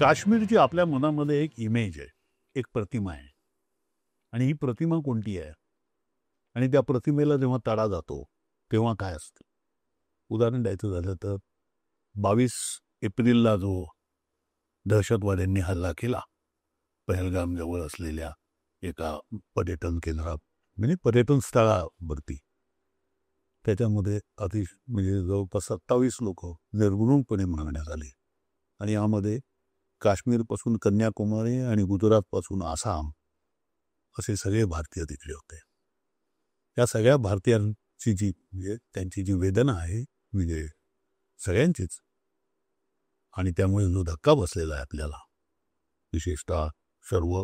काश्मीरची आपल्या मनामध्ये एक इमेज आहे, एक प्रतिमा आहे. आणि ही प्रतिमा कोणती आहे आणि त्या प्रतिमेला जेव्हा तडा जातो तेव्हा काय असतं? उदाहरण द्यायचं झालं तर 22 एप्रिलला जो दहशतवाद्यांनी हल्ला केला पहलगाम जवळ असलेल्या एका पर्यटन केंद्रात, म्हणजे पर्यटन स्थळावरती, त्याच्यामध्ये म्हणजे जवळपास 27 लोक निर्घृणपणे मारण्यात आले. आणि यामध्ये काश्मीरपासून कन्याकुमारी आणि गुजरातपासून आसाम असे सगळे भारतीय तिकडे होते. या सगळ्या भारतीयांची जी म्हणजे त्यांची जी वेदना आहे म्हणजे सगळ्यांचीच, आणि त्यामुळे जो धक्का बसलेला आहे आपल्याला, विशेषतः सर्व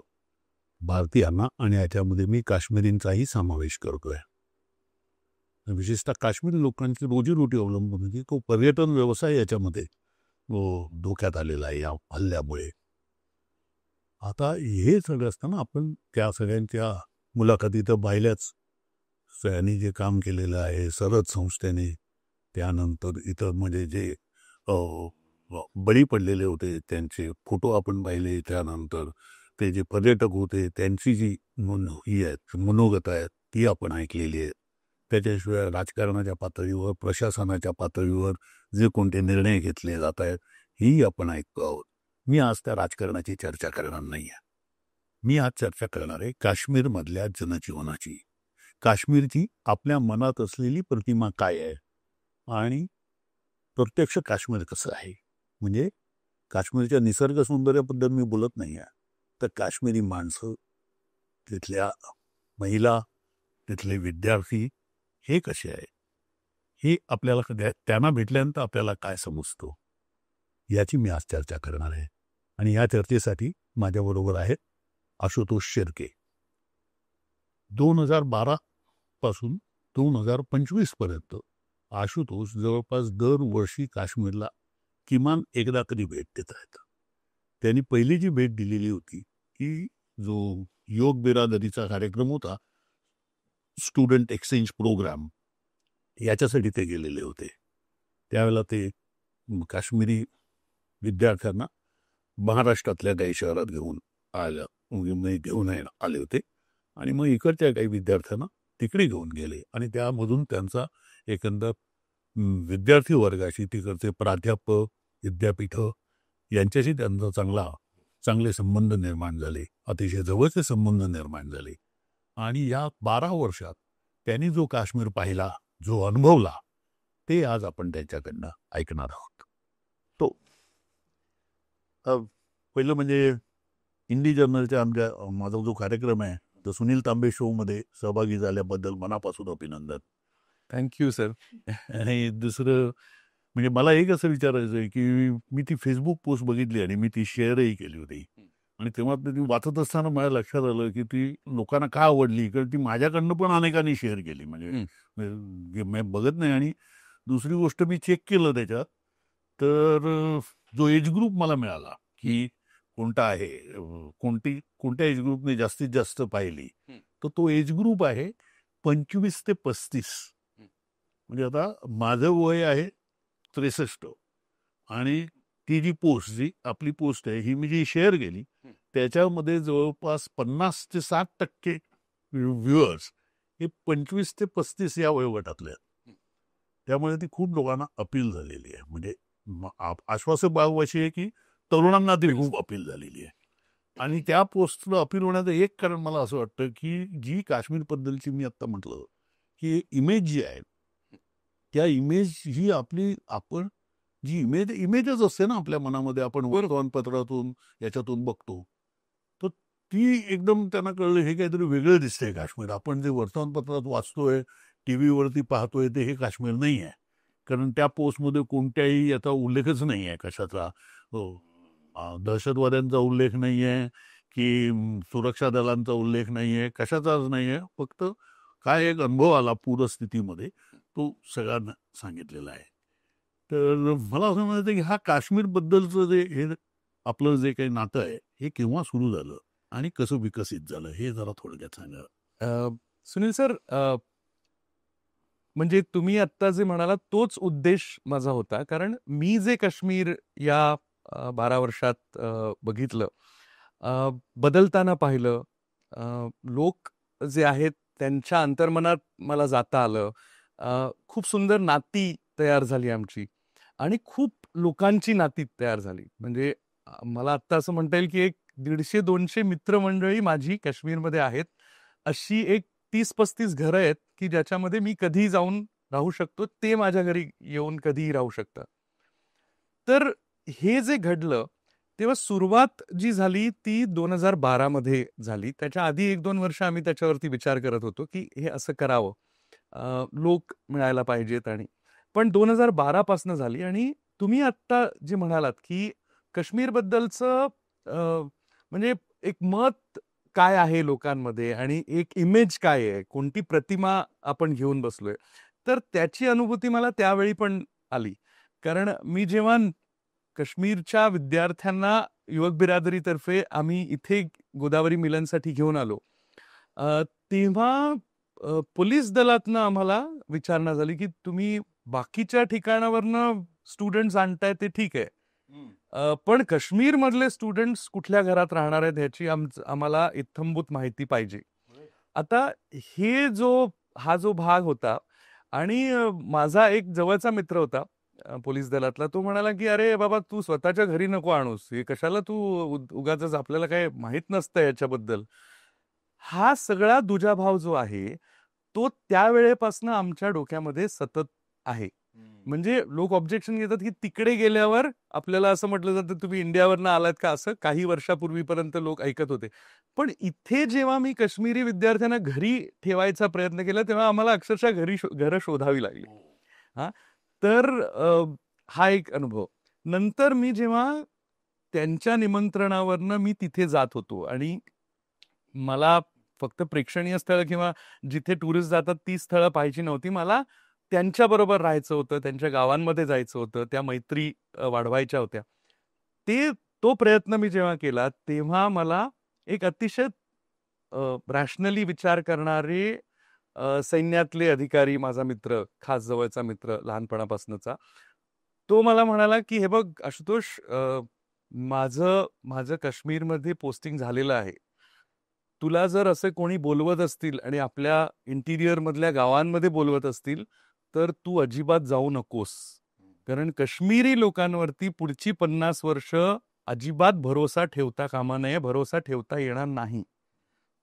भारतीयांना, आणि याच्यामध्ये मी काश्मीरींचाही समावेश करतोय. विशेषतः काश्मीरी लोकांची रोजीरोटी अवलंबून होती. तो पर्यटन व्यवसाय याच्यामध्ये धोक्यात आलेला आहे या हल्ल्यामुळे. आता हे सगळं असताना आपण त्या सगळ्यांच्या मुलाखती तर पाहिल्याच. सगळ्यांनी जे काम केलेलं आहे सरद संस्थेने, त्यानंतर इतर म्हणजे जे बळी पडलेले होते त्यांचे फोटो आपण पाहिले, त्यानंतर ते जे पर्यटक होते त्यांची जी ही आहेत मनोगत आहेत ती आपण ऐकलेली आहे. त्याच्याशिवाय राजकारणाच्या पातळीवर, प्रशासनाच्या पातळीवर जे कोणते निर्णय घेतले जात आहेत ही आपण ऐकतो आहोत. मी आज त्या राजकारणाची चर्चा करणार नाही आहे. मी आज चर्चा करणार आहे काश्मीरमधल्या जनजीवनाची. काश्मीरची आपल्या मनात असलेली प्रतिमा काय आहे आणि प्रत्यक्ष काश्मीर कसं आहे. म्हणजे काश्मीरच्या निसर्ग सौंदर्याबद्दल मी बोलत नाही आहे, तर काश्मीरी माणसं, तिथल्या महिला, तिथले विद्यार्थी हे कसे आहे, हे आपल्याला त्यांना भेटल्यानंतर आपल्याला काय समजतो याची मी आज चर्चा करणार आहे. आणि या चर्चेसाठी माझ्याबरोबर आहेत आशुतोष शेर्के. 2012 पासून 2025 पर्यंत आशुतोष जवळपास दरवर्षी काश्मीरला किमान एकदा तरी भेट देत आहेत. त्यांनी पहिली जी भेट दिलेली होती की जो योग बिरादरीचा कार्यक्रम होता, स्टुडंट एक्सचेंज प्रोग्राम, याच्यासाठी ते गेलेले होते. त्यावेळेला ते काश्मीरी विद्यार्थ्यांना महाराष्ट्रातल्या काही शहरात घेऊन आले होते आणि मग इकडच्या काही विद्यार्थ्यांना तिकडे घेऊन गेले आणि त्यामधून त्यांचा एकंदर विद्यार्थी वर्गाशी, तिकडचे प्राध्यापक, विद्यापीठ यांच्याशी त्यांचा चांगले संबंध निर्माण झाले, अतिशय जवळचे संबंध निर्माण झाले. आणि या 12 वर्षात त्यांनी जो काश्मीर पाहिला, जो अनुभवला, ते आज आपण त्यांच्याकडनं ऐकणार आहोत. तो पहिलं म्हणजे हिंदी जर्नलच्या माझा जो कार्यक्रम आहे तो सुनील तांबे शो मध्ये सहभागी झाल्याबद्दल मनापासून अभिनंदन. Thank you sir. आणि दुसरं म्हणजे मला एक असं विचारायचं आहे की मी ती फेसबुक पोस्ट बघितली आणि मी ती शेअरही केली होती, आणि तेव्हा ती वाचत असताना माझ्या लक्षात आलं की ती लोकांना का आवडली, कारण ती माझ्याकडनं पण अनेकांनी शेअर केली. म्हणजे मी बघत नाही. आणि दुसरी गोष्ट मी चेक केलं त्याच्यात, तर जो एज ग्रुप मला मिळाला की कोणता आहे, कोणत्या एज ग्रुपने जास्तीत जास्त पाहिली, तर तो एज ग्रुप आहे 25 ते 35. म्हणजे आता माझं वय आहे 63, आणि ती जी पोस्ट, जी आपली पोस्ट आहे ही मी जी शेअर केली, त्याच्यामध्ये जवळपास 50 ते 60% व्ह्युअर्स हे 25 ते 35 या वयोगटातले आहेत. त्यामुळे ती खूप लोकांना अपील झालेली आहे. म्हणजे आश्वासक बाब अशी आहे की तरुणांना ती खूप अपील झालेली आहे. आणि त्या पोस्टला अपील होण्याचं एक कारण मला असं वाटतं की जी काश्मीरबद्दलची मी आत्ता म्हटलं की इमेज जी आहे, त्या इमेज ही आपण जी इमेजच असते ना आपल्या मनामध्ये, आपण वर्तमानपत्रातून याच्यातून बघतो, तर ती एकदम त्यांना कळलं हे काहीतरी वेगळं दिसतंय काश्मीर. आपण जे वर्तमानपत्रात वाचतोय, टीव्हीवरती पाहतोय, ते हे काश्मीर नाही आहे. कारण त्या पोस्टमध्ये कोणत्याही याचा उल्लेखच नाही आहे कशाचा. दहशतवाद्यांचा उल्लेख नाही आहे की सुरक्षा दलांचा उल्लेख नाही आहे, कशाचाच नाही आहे. फक्त काय एक अनुभव आला पूरस्थितीमध्ये, तो सगळ्यांना सांगितलेला आहे. तर मला असं म्हणायचं की हा काश्मीरबद्दलचं हे आपलं जे काही नातं आहे हे केव्हा सुरू झालं आणि कसं विकसित झालं हे जरा थोडक्यात सांगा. सुनील सर, म्हणजे तुम्ही आत्ता जे म्हणाला तोच उद्देश माझा होता. कारण मी जे काश्मीर या 12 वर्षात बघितलं, बदलताना पाहिलं. लोक जे आहेत त्यांच्या अंतर्मनात मला जाता आलं. खूप सुंदर नाती तयार झाली आमची आणि खूप लोकांची नाती तयार झाली. म्हणजे मला आत्ता असं म्हणता येईल की एक 150-200 मित्रमंडळी माझी काश्मीरमध्ये आहेत. अशी एक 30-35 घरं आहेत की ज्याच्यामध्ये मी कधीही जाऊन राहू शकतो. ते माझ्या घरी येऊन कधीही राहू शकतात. तर हे जे घडलं तेव्हा सुरुवात जी झाली ती 2012 मध्ये झाली. त्याच्या आधी 1-2 वर्ष आम्ही त्याच्यावरती विचार करत होतो की हे असं करावं. लोक मिळायला पाहिजेत आणि पण 2012 पासनं झाली. आणि तुम्ही आत्ता जे म्हणालात की काश्मीरबद्दलचं म्हणजे एक मत काय आहे लोकांमध्ये आणि एक इमेज काय आहे, कोणती प्रतिमा आपण घेऊन बसलोय, तर त्याची अनुभूती मला त्यावेळी पण आली. कारण मी जेव्हा काश्मीरच्या विद्यार्थ्यांना युवक बिरादरीतर्फे आम्ही इथे गोदावरी मिलनसाठी घेऊन आलो, तेव्हा पोलीस दलातनं आम्हाला विचारणा झाली की तुम्ही बाकीच्या ठिकाणावरनं स्टुडंट्स आणताय ते ठीक आहे, पण काश्मीर मधले स्टुडंट्स कुठल्या घरात राहणार आहेत ह्याची आम्हाला इत्थंभूत माहिती पाहिजे. आता हा जो भाग होता आणि माझा एक जवळचा मित्र होता पोलीस दलातला, तो म्हणाला की अरे बाबा तू स्वतःच्या घरी नको आणूस, हे कशाला तू उगाच, आपल्याला काय माहित नसतं याच्याबद्दल. हा सगळा दुजाभाव जो आहे तो त्यावेळेपासून आमच्या डोक्यामध्ये सतत आहे. म्हणजे लोक ऑब्जेक्शन घेतात की तिकडे गेल्यावर आपल्याला असं म्हटलं जातं तुम्ही इंडियावरनं आलात का, असं काही वर्षापूर्वीपर्यंत लोक ऐकत होते. पण इथे जेव्हा मी काश्मीरी विद्यार्थ्यांना घरी ठेवायचा प्रयत्न केला तेव्हा आम्हाला अक्षरशः घरं शोधावी लागली. हा तर हा एक अनुभव. नंतर मी जेव्हा त्यांच्या निमंत्रणावरनं मी तिथे जात होतो आणि मला फक्त प्रेक्षणीय स्थळं किंवा जिथे टुरिस्ट जातात ती स्थळं पाहायची नव्हती, मला त्यांच्याबरोबर राहायचं होतं, त्यांच्या गावांमध्ये जायचं होतं, त्या मैत्री वाढवायच्या होत्या. तो प्रयत्न मी जेव्हा केला तेव्हा मला एक अतिशय रॅशनली विचार करणारे सैन्यातले अधिकारी, माझा मित्र, खास जवळचा मित्र लहानपणापासूनचा, तो मला म्हणाला की हे बघ आशुतोष, माझं काश्मीरमध्ये पोस्टिंग झालेलं आहे. तुला जर असे कोणी बोलवत असतील आणि आपल्या इंटिरियर मधल्या गावांमध्ये बोलवत असतील तर तू अजिबात जाऊ नकोस. कारण काश्मीरी लोकांवरती पुढची 50 वर्ष अजिबात भरोसा ठेवता कामा नये, भरोसा ठेवता येणार नाही.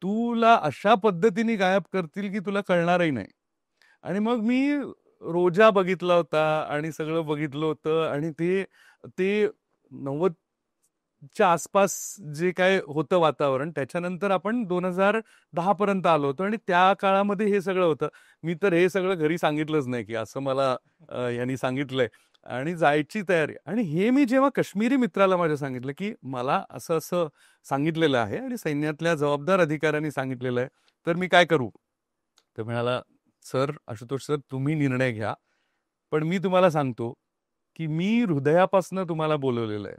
तुला अशा पद्धतीने गायब करतील की तुला कळणारही नाही. आणि मग मी रोजा बघितला होता आणि सगळं बघितलं होतं आणि ते 90च्या आसपास जे काय होतं वातावरण, त्याच्यानंतर आपण 2010 पर्यंत आलो होतो आणि त्या काळामध्ये हे सगळं होतं. मी तर हे सगळं घरी सांगितलंच नाही की असं मला यांनी सांगितलंय आणि जायची तयारी. आणि हे मी जेव्हा काश्मीरी मित्राला माझ्या सांगितलं की मला असं असं सांगितलेलं आहे आणि सैन्यातल्या जबाबदार अधिकाऱ्यांनी सांगितलेलं आहे, तर मी काय करू? तर म्हणाला, सर, आशुतोष सर, तुम्ही निर्णय घ्या, पण मी तुम्हाला सांगतो की मी हृदयापासून तुम्हाला बोलवलेलं आहे.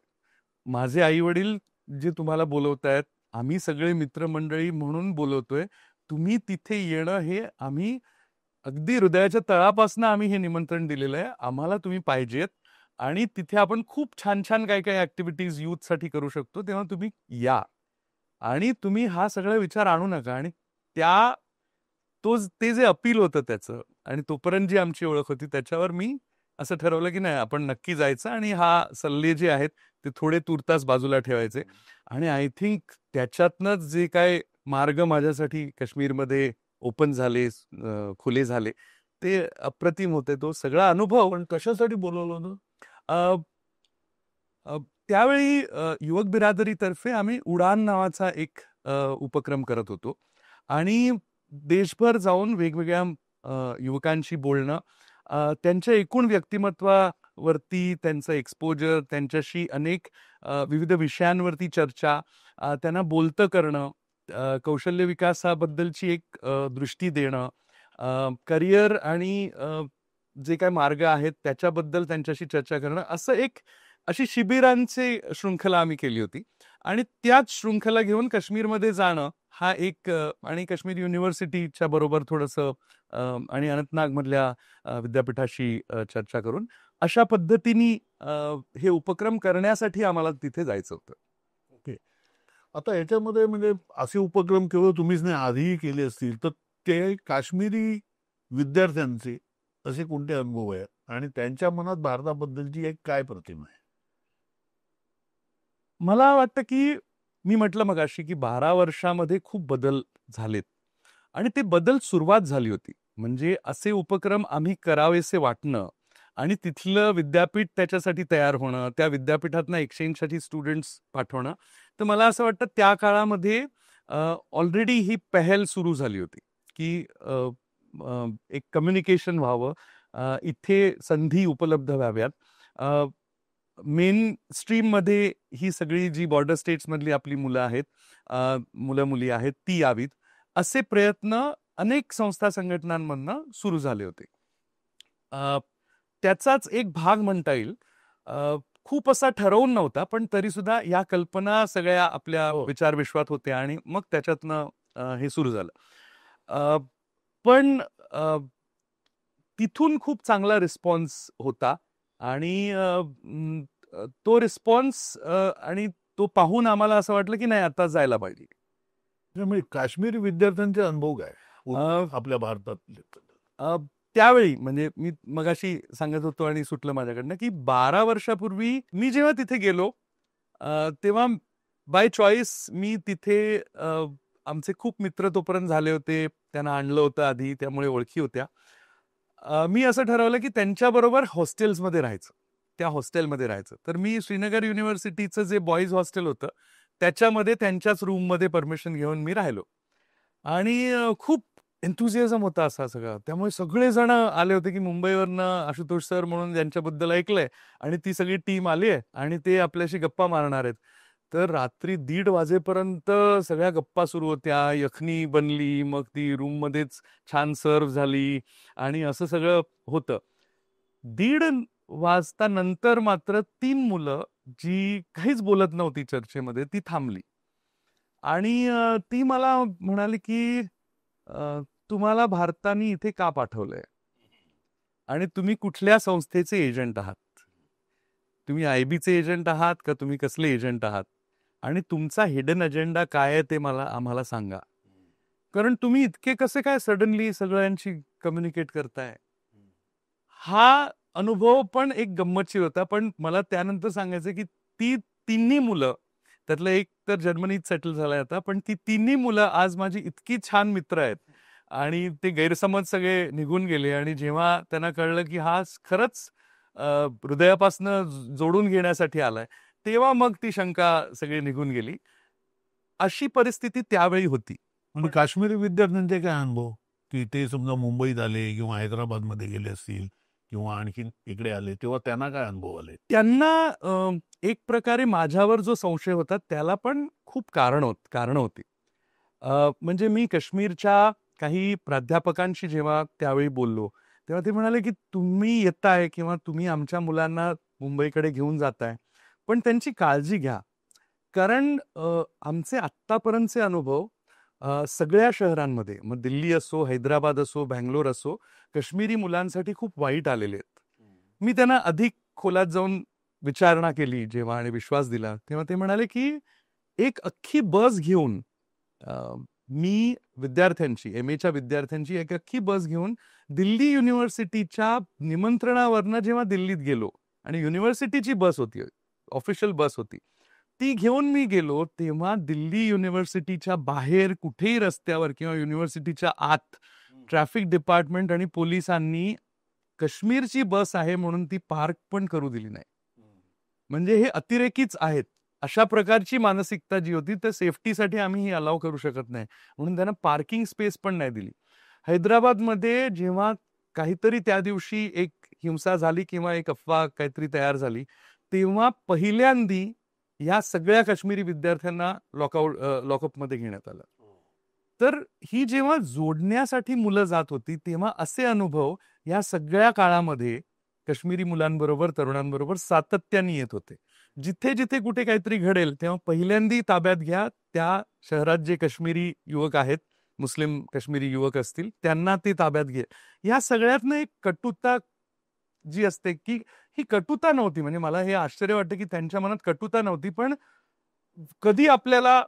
माझे आई वडील जे तुम्हाला बोलवतायत, आम्ही सगळे मित्रमंडळी म्हणून बोलवतोय. तुम्ही तिथे येणं हे आम्ही अगदी हृदयाच्या तळापासून आम्ही हे निमंत्रण दिलेलं आहे. आम्हाला तुम्ही पाहिजेत आणि तिथे आपण खूप छान छान काही काही ऍक्टिव्हिटीज यूथसाठी करू शकतो, तेव्हा तुम्ही या. आणि तुम्ही हा सगळा विचार आणू नका. आणि ते जे अपील होतं त्याचं आणि तोपर्यंत जी आमची ओळख होती त्याच्यावर मी असं ठरवलं की नाही, आपण नक्की जायचं आणि हा सल्ले जे आहेत ते थोडे तूर्तास बाजूला ठेवायचे. आणि आय थिंक त्याच्यातनंच जे काय मार्ग माझ्यासाठी काश्मीरमध्ये ओपन झाले, खुले झाले, ते अप्रतिम होते. तो सगळा अनुभव. पण कशासाठी बोलवलं होतं? अ, अ, त्यावेळी युवक बिरादरीतर्फे आम्ही उडान नावाचा एक उपक्रम करत होतो आणि देशभर जाऊन वेगवेगळ्या युवकांशी बोलणं, त्यांच्या एकूण व्यक्तिमत्वावरती त्यांचं एक्सपोजर, त्यांच्याशी अनेक विविध विषयांवरती चर्चा, त्यांना बोलतं करणं, कौशल्य विकासाबद्दलची एक दृष्टी देणं, करिअर आणि जे काय मार्ग आहेत त्याच्याबद्दल त्यांच्याशी चर्चा करणं, अशी शिबिरांची शृंखला आम्ही केली होती. आणि त्याच शृंखला घेऊन काश्मीरमध्ये जाणं हा एक, आणि काश्मीर युनिव्हर्सिटीच्या बरोबर थोडंसं आणि अनंतनाग मधल्या विद्यापीठाशी चर्चा करून अशा पद्धतीने हे उपक्रम करण्यासाठी आम्हाला तिथे जायचं होतं. आता याच्यामध्ये म्हणजे असे उपक्रम केवळ तुम्हीच नाही आधीही केले असतील, तर ते काश्मीरी विद्यार्थ्यांचे असे कोणते अनुभव आहेत आणि त्यांच्या मनात भारताबद्दलची एक काय प्रतिमा आहे? मला वाटतं की मी म्हटलं मगाशी की 12 वर्षामध्ये खूप बदल झालेत आणि ते बदल सुरुवात झाली होती. म्हणजे असे उपक्रम आम्ही करावेसे वाटणं आणि तिथलं विद्यापीठ त्याच्यासाठी तयार होणं, त्या विद्यापीठातनं एक्सचेंजसाठी स्टुडंट्स पाठवणं. तर मला असं वाटतं त्या काळामध्ये ऑलरेडी ही पहल सुरू झाली होती, की एक कम्युनिकेशन व्हावं, इथे संधी उपलब्ध व्हाव्यात. मेन स्ट्रीममध्ये ही सगळी जी बॉर्डर स्टेट्समधली आपली मुलं आहेत, मुलं-मुली आहेत, ती यावीत. असे प्रयत्न अनेक संस्था संघटनांमधनं सुरू झाले होते. त्याचाच एक भाग म्हणता येईल. खूप असा ठरवून नव्हता, पण तरीसुद्धा या कल्पना सगळ्या आपल्या विचारविश्वात होत्या आणि मग त्याच्यातनं हे सुरू झालं. पण तिथून खूप चांगला रिस्पॉन्स होता आणि तो रिस्पॉन्स आणि तो पाहून आम्हाला असं वाटलं की नाही आता जायला पाहिजे. म्हणजे काश्मीरी विद्यार्थ्यांचे अनुभव काय आपल्या भारतातले? त्यावेळी म्हणजे मी मगाशी सांगत होतो आणि सुटलं माझ्याकडनं की 12 वर्षापूर्वी मी जेव्हा तिथे गेलो तेव्हा बाय चॉईस मी तिथे आमचे खूप मित्र तोपर्यंत झाले होते, त्यांना आणलं होतं आधी, त्यामुळे ओळखी होत्या. मी असं ठरवलं की त्यांच्याबरोबर हॉस्टेल्समध्ये राहायचं, त्या हॉस्टेलमध्ये राहायचं. तर मी श्रीनगर युनिव्हर्सिटीचं जे बॉईज हॉस्टेल होतं त्याच्यामध्ये त्यांच्याच रूममध्ये परमिशन घेऊन मी राहिलो आणि खूप एन्थुझियाझम होता असा सगळा. त्यामुळे सगळेजण आले होते की मुंबईवरनं आशुतोष सर म्हणून ज्यांच्याबद्दल ऐकलंय आणि ती सगळी टीम आली आहे आणि ते आपल्याशी गप्पा मारणार आहेत. तर रात्री 1:30 वाजेपर्यंत सगळ्या गप्पा सुरू होत्या. यखनी बनली, मग ती रूममध्येच छान सर्व्ह झाली आणि असं सगळं होतं. 1:30 वाजता नंतर मात्र 3 मुलं जी काहीच बोलत नव्हती चर्चेमध्ये ती थांबली आणि ती मला म्हणाली की तुम्हाला भारताने इथे का पाठवलंय आणि तुम्ही कुठल्या संस्थेचे एजंट आहात? तुम्ही आयबीचे एजंट आहात का तुम्ही कसले एजंट आहात आणि तुमचा हिडन अजेंडा काय आहे ते आम्हाला सांगा. कारण तुम्ही इतके कसे काय सडनली सगळ्यांशी कम्युनिकेट करताय. हा अनुभव पण एक गंमतशीर होता. पण मला त्यानंतर सांगायचं की ती तिन्ही मुलं, त्यातलं एक तर जर्मनीत सेटल झालाय आता, पण ती तिन्ही मुलं आज माझी इतकी छान मित्र आहेत आणि ते गैरसमज सगळे निघून गेले आणि जेव्हा त्यांना कळलं की हा खरंच हृदयापासनं जोडून घेण्यासाठी आलाय, तेव्हा मग ती शंका सगळी निघून गेली. अशी परिस्थिती त्यावेळी होती. म्हणजे काश्मीरी विद्यार्थ्यांचे काय अनुभव, की ते समजा मुंबईत आले किंवा हैदराबादमध्ये गेले असतील किंवा आणखीन इकडे आले, तेव्हा त्यांना काय अनुभव आले? त्यांना एक प्रकारे माझ्यावर जो संशय होता त्याला पण खूप कारणं होती. म्हणजे मी काश्मीरच्या काही प्राध्यापकांशी जेव्हा त्यावेळी बोललो, तेव्हा ते म्हणाले, की तुम्ही येताय किंवा तुम्ही आमच्या मुलांना मुंबईकडे घेऊन जाताय, पण त्यांची काळजी घ्या. कारण आमचे आत्तापर्यंतचे अनुभव सगळ्या शहरांमध्ये, मग दिल्ली असो, हैदराबाद असो, बंगलोर असो, काश्मीरी मुलांसाठी खूप वाईट आलेले आहेत. मी त्यांना अधिक खोलात जाऊन विचारणा केली जेव्हा आणि विश्वास दिला, तेव्हा ते म्हणाले, की एक अख्खी बस घेऊन मी विद्यार्थ्यांची, एम.एच्या विद्यार्थ्यांची एक अख्खी बस घेऊन दिल्ली युनिव्हर्सिटीच्या निमंत्रणावरनं जेव्हा दिल्लीत गेलो आणि युनिव्हर्सिटीची बस होती, ऑफिशियल बस होती. ती घेऊन मी गेलो, तेव्हा दिल्ली युनिव्हर्सिटीच्या बाहेर कुठेही रस्त्यावर किंवा युनिव्हर्सिटीच्या आत ट्रॅफिक डिपार्टमेंट आणि पोलिसांनी काश्मीरची बस आहे म्हणून ती पार्क पण करू दिली नाही. म्हणजे हे अतिरेकीच आहेत. अशा प्रकारची मानसिकता जी होती, तर सेफ्टीसाठी आम्ही ही अलाव करू शकत नाही. म्हणून त्यांना पार्किंग स्पेस पण नाही दिली. हैदराबादमध्ये जेव्हा काहीतरी त्या दिवशी एक हिंसा झाली किंवा एक अफवा काहीतरी तयार झाली, तेव्हा पहिल्यांदी या सगळ्या काश्मीरी विद्यार्थ्यांना लॉकअपमध्ये घेण्यात आलं. तर ही जेव्हा जोडण्यासाठी मुलं जात होती, तेव्हा असे अनुभव या सगळ्या काळामध्ये काश्मीरी मुलांबरोबर, तरुणांबरोबर सातत्याने येत होते. जिथे-जिथे कुठे काहीतरी घडेल, तेव्हा पहिल्यांदी ताब्यात घ्या त्या शहरात जे काश्मीरी युवक आहेत, मुस्लिम काश्मीरी युवक असतील, त्यांना ते ताब्यात घे. या सगळ्यातनं एक कटुता जी असते की ही कटुता नव्हती. म्हणजे मला हे आश्चर्य वाटतं की त्यांच्या मनात कटुता नव्हती, पण कधी आपल्याला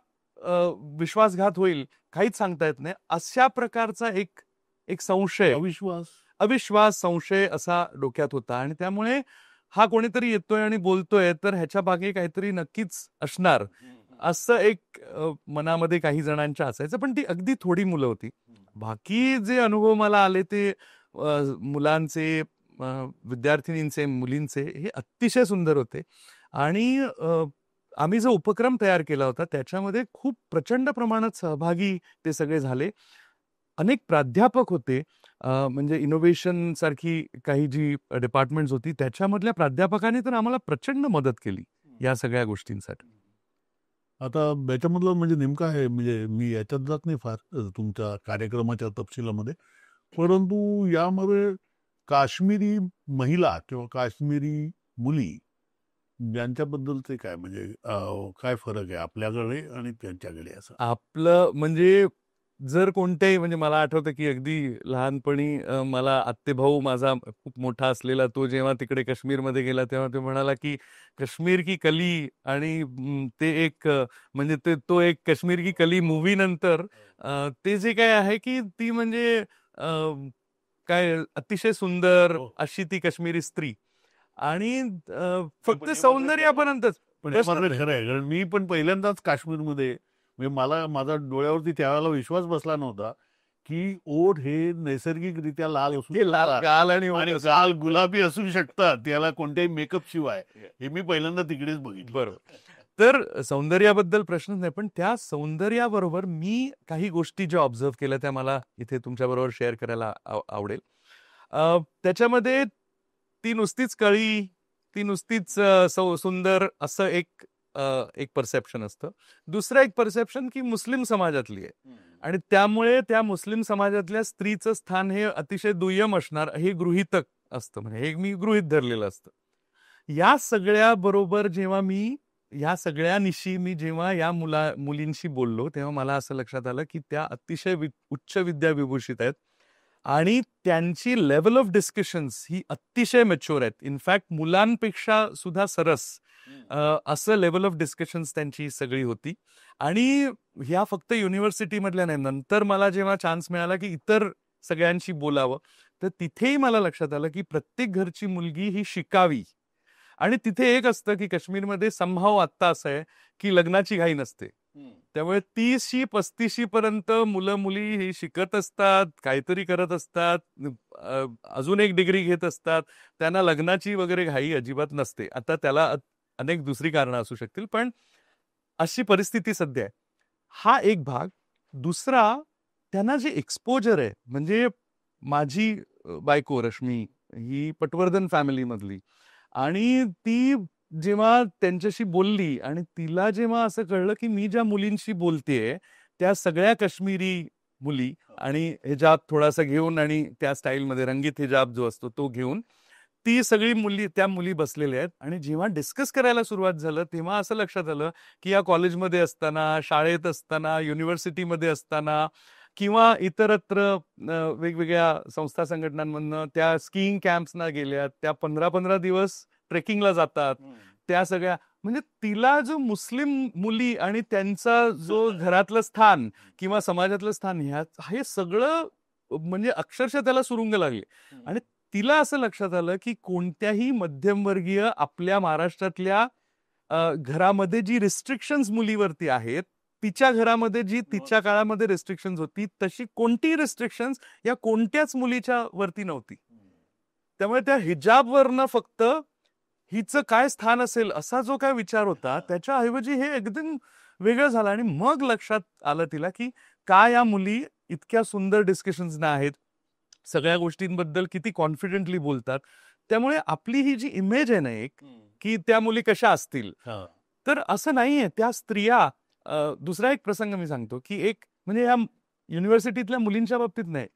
विश्वासघात होईल काहीच सांगता येत नाही. अशा प्रकारचा एक एक संशय, अविश्वास. अविश्वास, संशय असा डोक्यात होता आणि त्यामुळे हा कोणीतरी येतोय आणि बोलतोय तर ह्याच्या मागे काहीतरी नक्कीच असणार असं एक मनामध्ये काही जणांच्या असायचं. पण ती अगदी थोडी मुलं होती. बाकी जे अनुभव मला आले ते मुलांचे, विद्यार्थिनींचे, मुलींचे हे अतिशय सुंदर होते. आणि आम्ही जो उपक्रम तयार केला होता त्याच्यामध्ये खूप प्रचंड प्रमाणात सहभागी ते सगळे झाले. अनेक प्राध्यापक होते. म्हणजे इनोव्हेशन सारखी काही जी डिपार्टमेंट्स होती त्याच्यामधल्या प्राध्यापकांनी तर आम्हाला प्रचंड मदत केली या सगळ्या गोष्टींसाठी. आता याच्यामधलं म्हणजे नेमकं आहे, म्हणजे मी याच्यात जात नाही फार तुमच्या कार्यक्रमाच्या तपशिलामध्ये, परंतु यामध्ये काश्मीरी महिला किंवा काश्मीरी मुली यांच्याबद्दलचे काय, म्हणजे काय फरक आहे आपल्याकडे आणि त्यांच्याकडे असं? आपलं म्हणजे जर कोणत्याही, म्हणजे मला आठवतं की अगदी लहानपणी मला आत्तेभाऊ माझा खूप मोठा असलेला तो जेव्हा तिकडे काश्मीरमध्ये गेला तेव्हा तो म्हणाला की काश्मीर की कली, आणि ते एक म्हणजे तो एक काश्मीर की कली मूवी नंतर ते जे काय आहे की ती म्हणजे काय अतिशय सुंदर हो. अशी ती काश्मीरी स्त्री, आणि फक्त पण हे मात्र सौंदर्यापर्यंतच पण हे मात्र खरं आहे, कारण मी पण पहिल्यांदाच काश्मीरमध्ये, म्हणजे मला माझा डोळ्यावरती त्यावेळेला विश्वास बसला नव्हता की ओठ हे नैसर्गिकरित्या लाल असू ते लाल शकतात गाल आणि आणि ओठ गाल गुलाबी असू शकतात त्याला कोणत्याही मेकअप शिवाय. हे मी पहिल्यांदा तिकडेच बघितलं. बरोबर. तर सौंदर्याबद्दल प्रश्नच नाही, पण त्या सौंदर्याबरोबर मी काही गोष्टी ज्या ऑब्झर्व केल्या त्या मला इथे तुमच्याबरोबर शेअर करायला आवडेल. त्याच्यामध्ये ती नुसतीच कळी, ती नुसतीच सुंदर असं एक परसेप्शन असतं. दुसरं एक परसेप्शन की मुस्लिम समाजातली आहे आणि त्यामुळे त्या मुस्लिम समाजातल्या स्त्रीचं स्थान हे अतिशय दुय्यम असणार हे गृहीतक असतं, म्हणजे हे मी गृहीत धरलेलं असतं. या सगळ्या बरोबर जेव्हा मी या सगळ्यानिशी मी जेव्हा या मुलींशी बोललो तेव्हा मला असं लक्षात आलं की त्या अतिशय उच्च विद्याविभूषित आहेत आणि त्यांची लेवल ऑफ डिस्कशन्स ही अतिशय मॅच्युअर आहेत. इनफॅक्ट मुलांपेक्षा सुद्धा सरस असं लेवल ऑफ डिस्कशन्स त्यांची सगळी होती. आणि ह्या फक्त युनिव्हर्सिटी मधल्या नाही, नंतर मला जेव्हा चान्स मिळाला की इतर सगळ्यांशी बोलावं तर तिथेही मला लक्षात आलं की प्रत्येक घरची मुलगी ही शिकावी. आणि तिथे एक असतं की काश्मीरमध्ये संभाव आत्ता असं आहे की लग्नाची घाई नसते. त्यामुळे 30शी 35शी पर्यंत मुलं मुली ही शिकत असतात, काहीतरी करत असतात, अजून एक डिग्री घेत असतात. त्यांना लग्नाची वगैरे घाई अजिबात नसते. आता त्याला अनेक दुसरी कारणं असू शकतील, पण अशी परिस्थिती सध्या आहे. हा एक भाग. दुसरा, त्यांना जे एक्सपोजर आहे, म्हणजे माझी बायको रश्मी ही पटवर्धन फॅमिली मधली, आणि ती जेव्हा त्यांच्याशी बोलली आणि तिला जेव्हा असं कळलं की मी ज्या मुलींशी बोलतेय त्या सगळ्या काश्मीरी मुली आणि हिजाब थोडासा घेऊन आणि त्या स्टाईलमध्ये रंगीत हिजाब जो असतो तो घेऊन ती सगळी मुली त्या मुली बसलेल्या आहेत. आणि जेव्हा डिस्कस करायला सुरुवात झालं तेव्हा असं लक्षात आलं की या कॉलेजमध्ये असताना, शाळेत असताना, युनिव्हर्सिटीमध्ये असताना किंवा इतरत्र वेगवेगळ्या संस्था संघटनांमधनं त्या स्कीइंग कॅम्प्सना गेल्या, त्या 15-15 दिवस ट्रेकिंगला जातात. त्या सगळ्या, म्हणजे तिला जो मुस्लिम मुली आणि त्यांचा जो घरातलं स्थान किंवा समाजातलं स्थान हे सगळं म्हणजे अक्षरशः त्याला सुरुंग लागले. आणि तिला असं लक्षात आलं की कोणत्याही मध्यमवर्गीय आपल्या महाराष्ट्रातल्या घरामध्ये जी रिस्ट्रिक्शन्स मुलीवरती आहेत, तिच्या घरामध्ये जी तिच्या काळामध्ये रिस्ट्रिक्शन्स होती तशी कोणतीही रिस्ट्रिक्शन्स या कोणत्याच मुलीच्या वरती नव्हती. त्यामुळे त्या हिजाबवरनं फक्त हिचं काय स्थान असेल असा जो काय विचार होता त्याच्याऐवजी हे एकदम वेगळं झालं. आणि मग लक्षात आलं तिला की का या मुली इतक्या सुंदर डिस्कशन्सना आहेत, सगळ्या गोष्टींबद्दल किती कॉन्फिडेंटली बोलतात. त्यामुळे आपली ही जी इमेज आहे ना एक, की त्या मुली कशा असतील, तर असं नाहीये. त्या स्त्रिया, दुसरा एक प्रसंग मी सांगतो की एक म्हणजे या युनिव्हर्सिटीतल्या मुलींच्या बाबतीत नाही,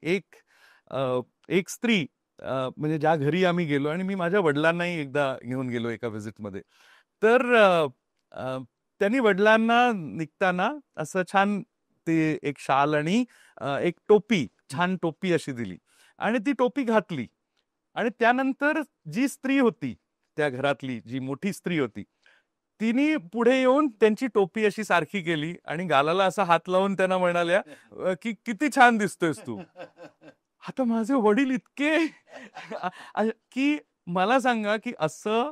एक स्त्री, म्हणजे ज्या घरी आम्ही गेलो आणि मी माझ्या वडिलांनाही एकदा घेऊन गेलो एका व्हिजिटमध्ये, तर त्यांनी वडिलांना निघताना असं छान ते एक शाल आणि एक टोपी, छान टोपी अशी दिली आणि ती टोपी घातली. आणि त्यानंतर जी स्त्री होती, त्या घरातली जी मोठी स्त्री होती, तिने पुढे येऊन त्यांची टोपी अशी सारखी केली आणि गालाला असा हात लावून त्यांना म्हणाल्या की किती छान दिसतोयस तू. आता माझे वडील इतके की मला सांगा की असं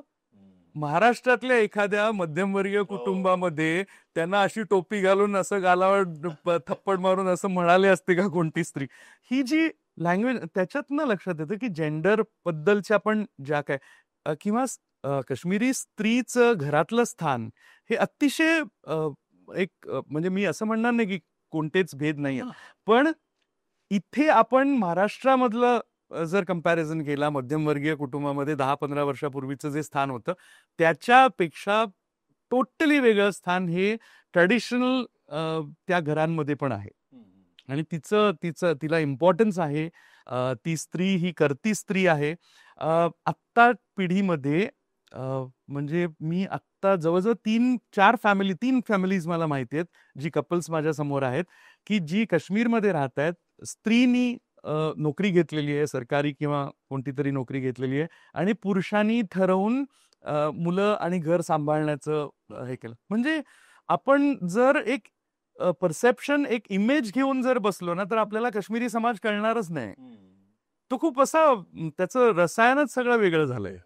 महाराष्ट्रातल्या एखाद्या मध्यमवर्गीय कुटुंबामध्ये त्यांना अशी टोपी घालून असं गालावर थप्पड मारून असं म्हणाले असते का कोणती स्त्री? ही जी लँग्वेज त्याच्यातनं लक्षात येतं की जेंडर बद्दलच्या पण ज्या काय किंवा काश्मीरी स्त्रीचं घरातलं स्थान हे अतिशय म्हणजे मी असं म्हणणार नाही की कोणतेच भेद नाहीये, पण इथे आपण महाराष्ट्रामधलं जर कंपॅरिझन केला मध्यमवर्गीय कुटुंबामध्ये 10-15 वर्षापूर्वीचं जे स्थान होतं त्याच्यापेक्षा टोटली वेगळं स्थान हे ट्रॅडिशनल त्या घरांमध्ये पण आहे आणि तिला इम्पॉर्टन्स आहे. ती स्त्री ही करती स्त्री आहे. आत्ता पिढीमध्ये म्हणजे मी आत्ता जवळजवळ 3 फॅमिलीज मला माहिती आहेत, जी कपल्स माझ्या समोर आहेत, की जी काश्मीरमध्ये राहत आहेत. स्त्रीनी नोकरी घेतलेली आहे, सरकारी किंवा कोणती तरी नोकरी घेतलेली आहे आणि पुरुषांनी ठरवून मुलं आणि घर सांभाळण्याचं हे केलं. म्हणजे आपण जर एक परसेप्शन, एक इमेज घेऊन जर बसलो ना, तर आपल्याला काश्मीरी समाज कळणारच नाही. तो खूप असा त्याचं रसायनच सगळं वेगळं झालंय.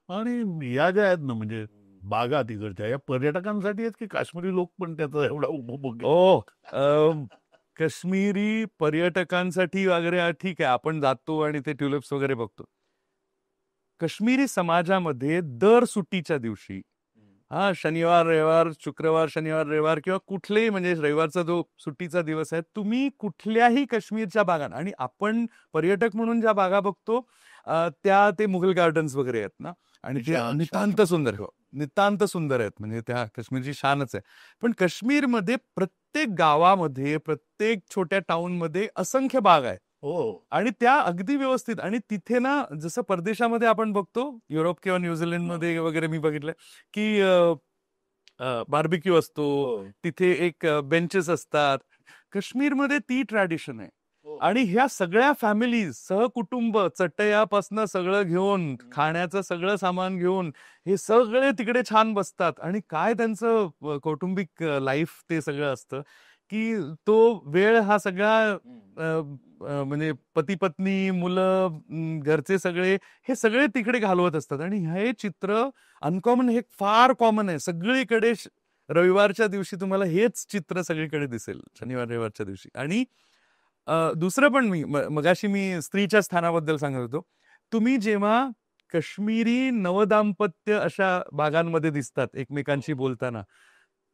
आणि या ज्या आहेत ना म्हणजे बागा तिकडच्या, या पर्यटकांसाठी आहेत की काश्मीरी लोक पण त्याचा एवढा उपभोग घेतात? काश्मीरी पर्यटकांसाठी वगैरे ठीक आहे, आपण जातो आणि ते ट्युलिप्स वगैरे बघतो. काश्मीरी समाजामध्ये दर सुट्टीच्या दिवशी शनिवार रविवार, शुक्रवार शनिवार रविवार किंवा कुठलेही म्हणजे रविवारचा जो सुट्टीचा दिवस आहे, तुम्ही कुठल्याही काश्मीरच्या बागा आणि आपण पर्यटक म्हणून ज्या बागा बघतो त्या ते मुघल गार्डन्स वगैरे आहेत ना, आणि ते नितांत सुंदर, हो नितांत सुंदर आहेत, म्हणजे त्या काश्मीरची शानच आहे. पण काश्मीरमध्ये प्रत्येक गावामध्ये, प्रत्येक छोट्या टाउन मध्ये असंख्य बाग आहे. हो, आणि त्या अगदी व्यवस्थित. आणि तिथे ना जसं परदेशामध्ये आपण बघतो, युरोप किंवा न्यूझीलंडमध्ये वगैरे मी बघितलं की बार्बिक्यू असतो, तिथे एक बेंचेस असतात. काश्मीरमध्ये ती ट्रॅडिशन आहे. आणि ह्या सगळ्या फॅमिलीज सहकुटुंब चटयापासनं सगळं घेऊन, खाण्याचं सगळं सामान घेऊन हे सगळे तिकडे छान बसतात आणि काय त्यांचं कौटुंबिक लाईफ ते सगळं असतं की तो वेळ हा सगळा म्हणजे पती पत्नी मुलं घरचे सगळे हे सगळे तिकडे घालवत असतात. आणि हे चित्र अनकॉमन, हे फार कॉमन आहे सगळीकडे. रविवारच्या दिवशी तुम्हाला हेच चित्र सगळीकडे दिसेल, शनिवार रविवारच्या दिवशी. आणि दुसरं पण मगाशी मी स्त्रीच्या स्थानाबद्दल सांगत होतो. तुम्ही जेव्हा काश्मीरी नवदाम्पत्य अशा बागांमध्ये दिसतात एकमेकांशी बोलताना,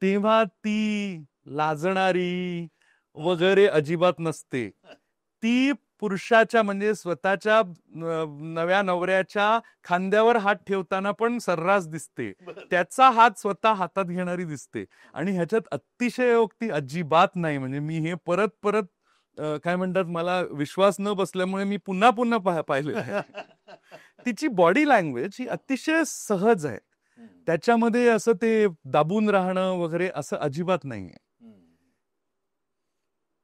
तेव्हा ती लाजणारी वगैरे अजिबात नसते. ती पुरुषाच्या म्हणजे स्वतःच्या नव्या नवऱ्याच्या खांद्यावर हात ठेवताना पण सर्रास दिसते. त्याचा हात स्वतः हातात घेणारी दिसते. आणि ह्याच्यात अतिशयोक्ती अजिबात नाही. म्हणजे मी हे परत परत काय म्हणतात, मला विश्वास न बसल्यामुळे मी पुन्हा पुन्हा पाहिलं. तिची बॉडी लँग्वेज ही अतिशय सहज आहे. त्याच्यामध्ये असं ते दाबून राहणं वगैरे असं अजिबात नाहीये.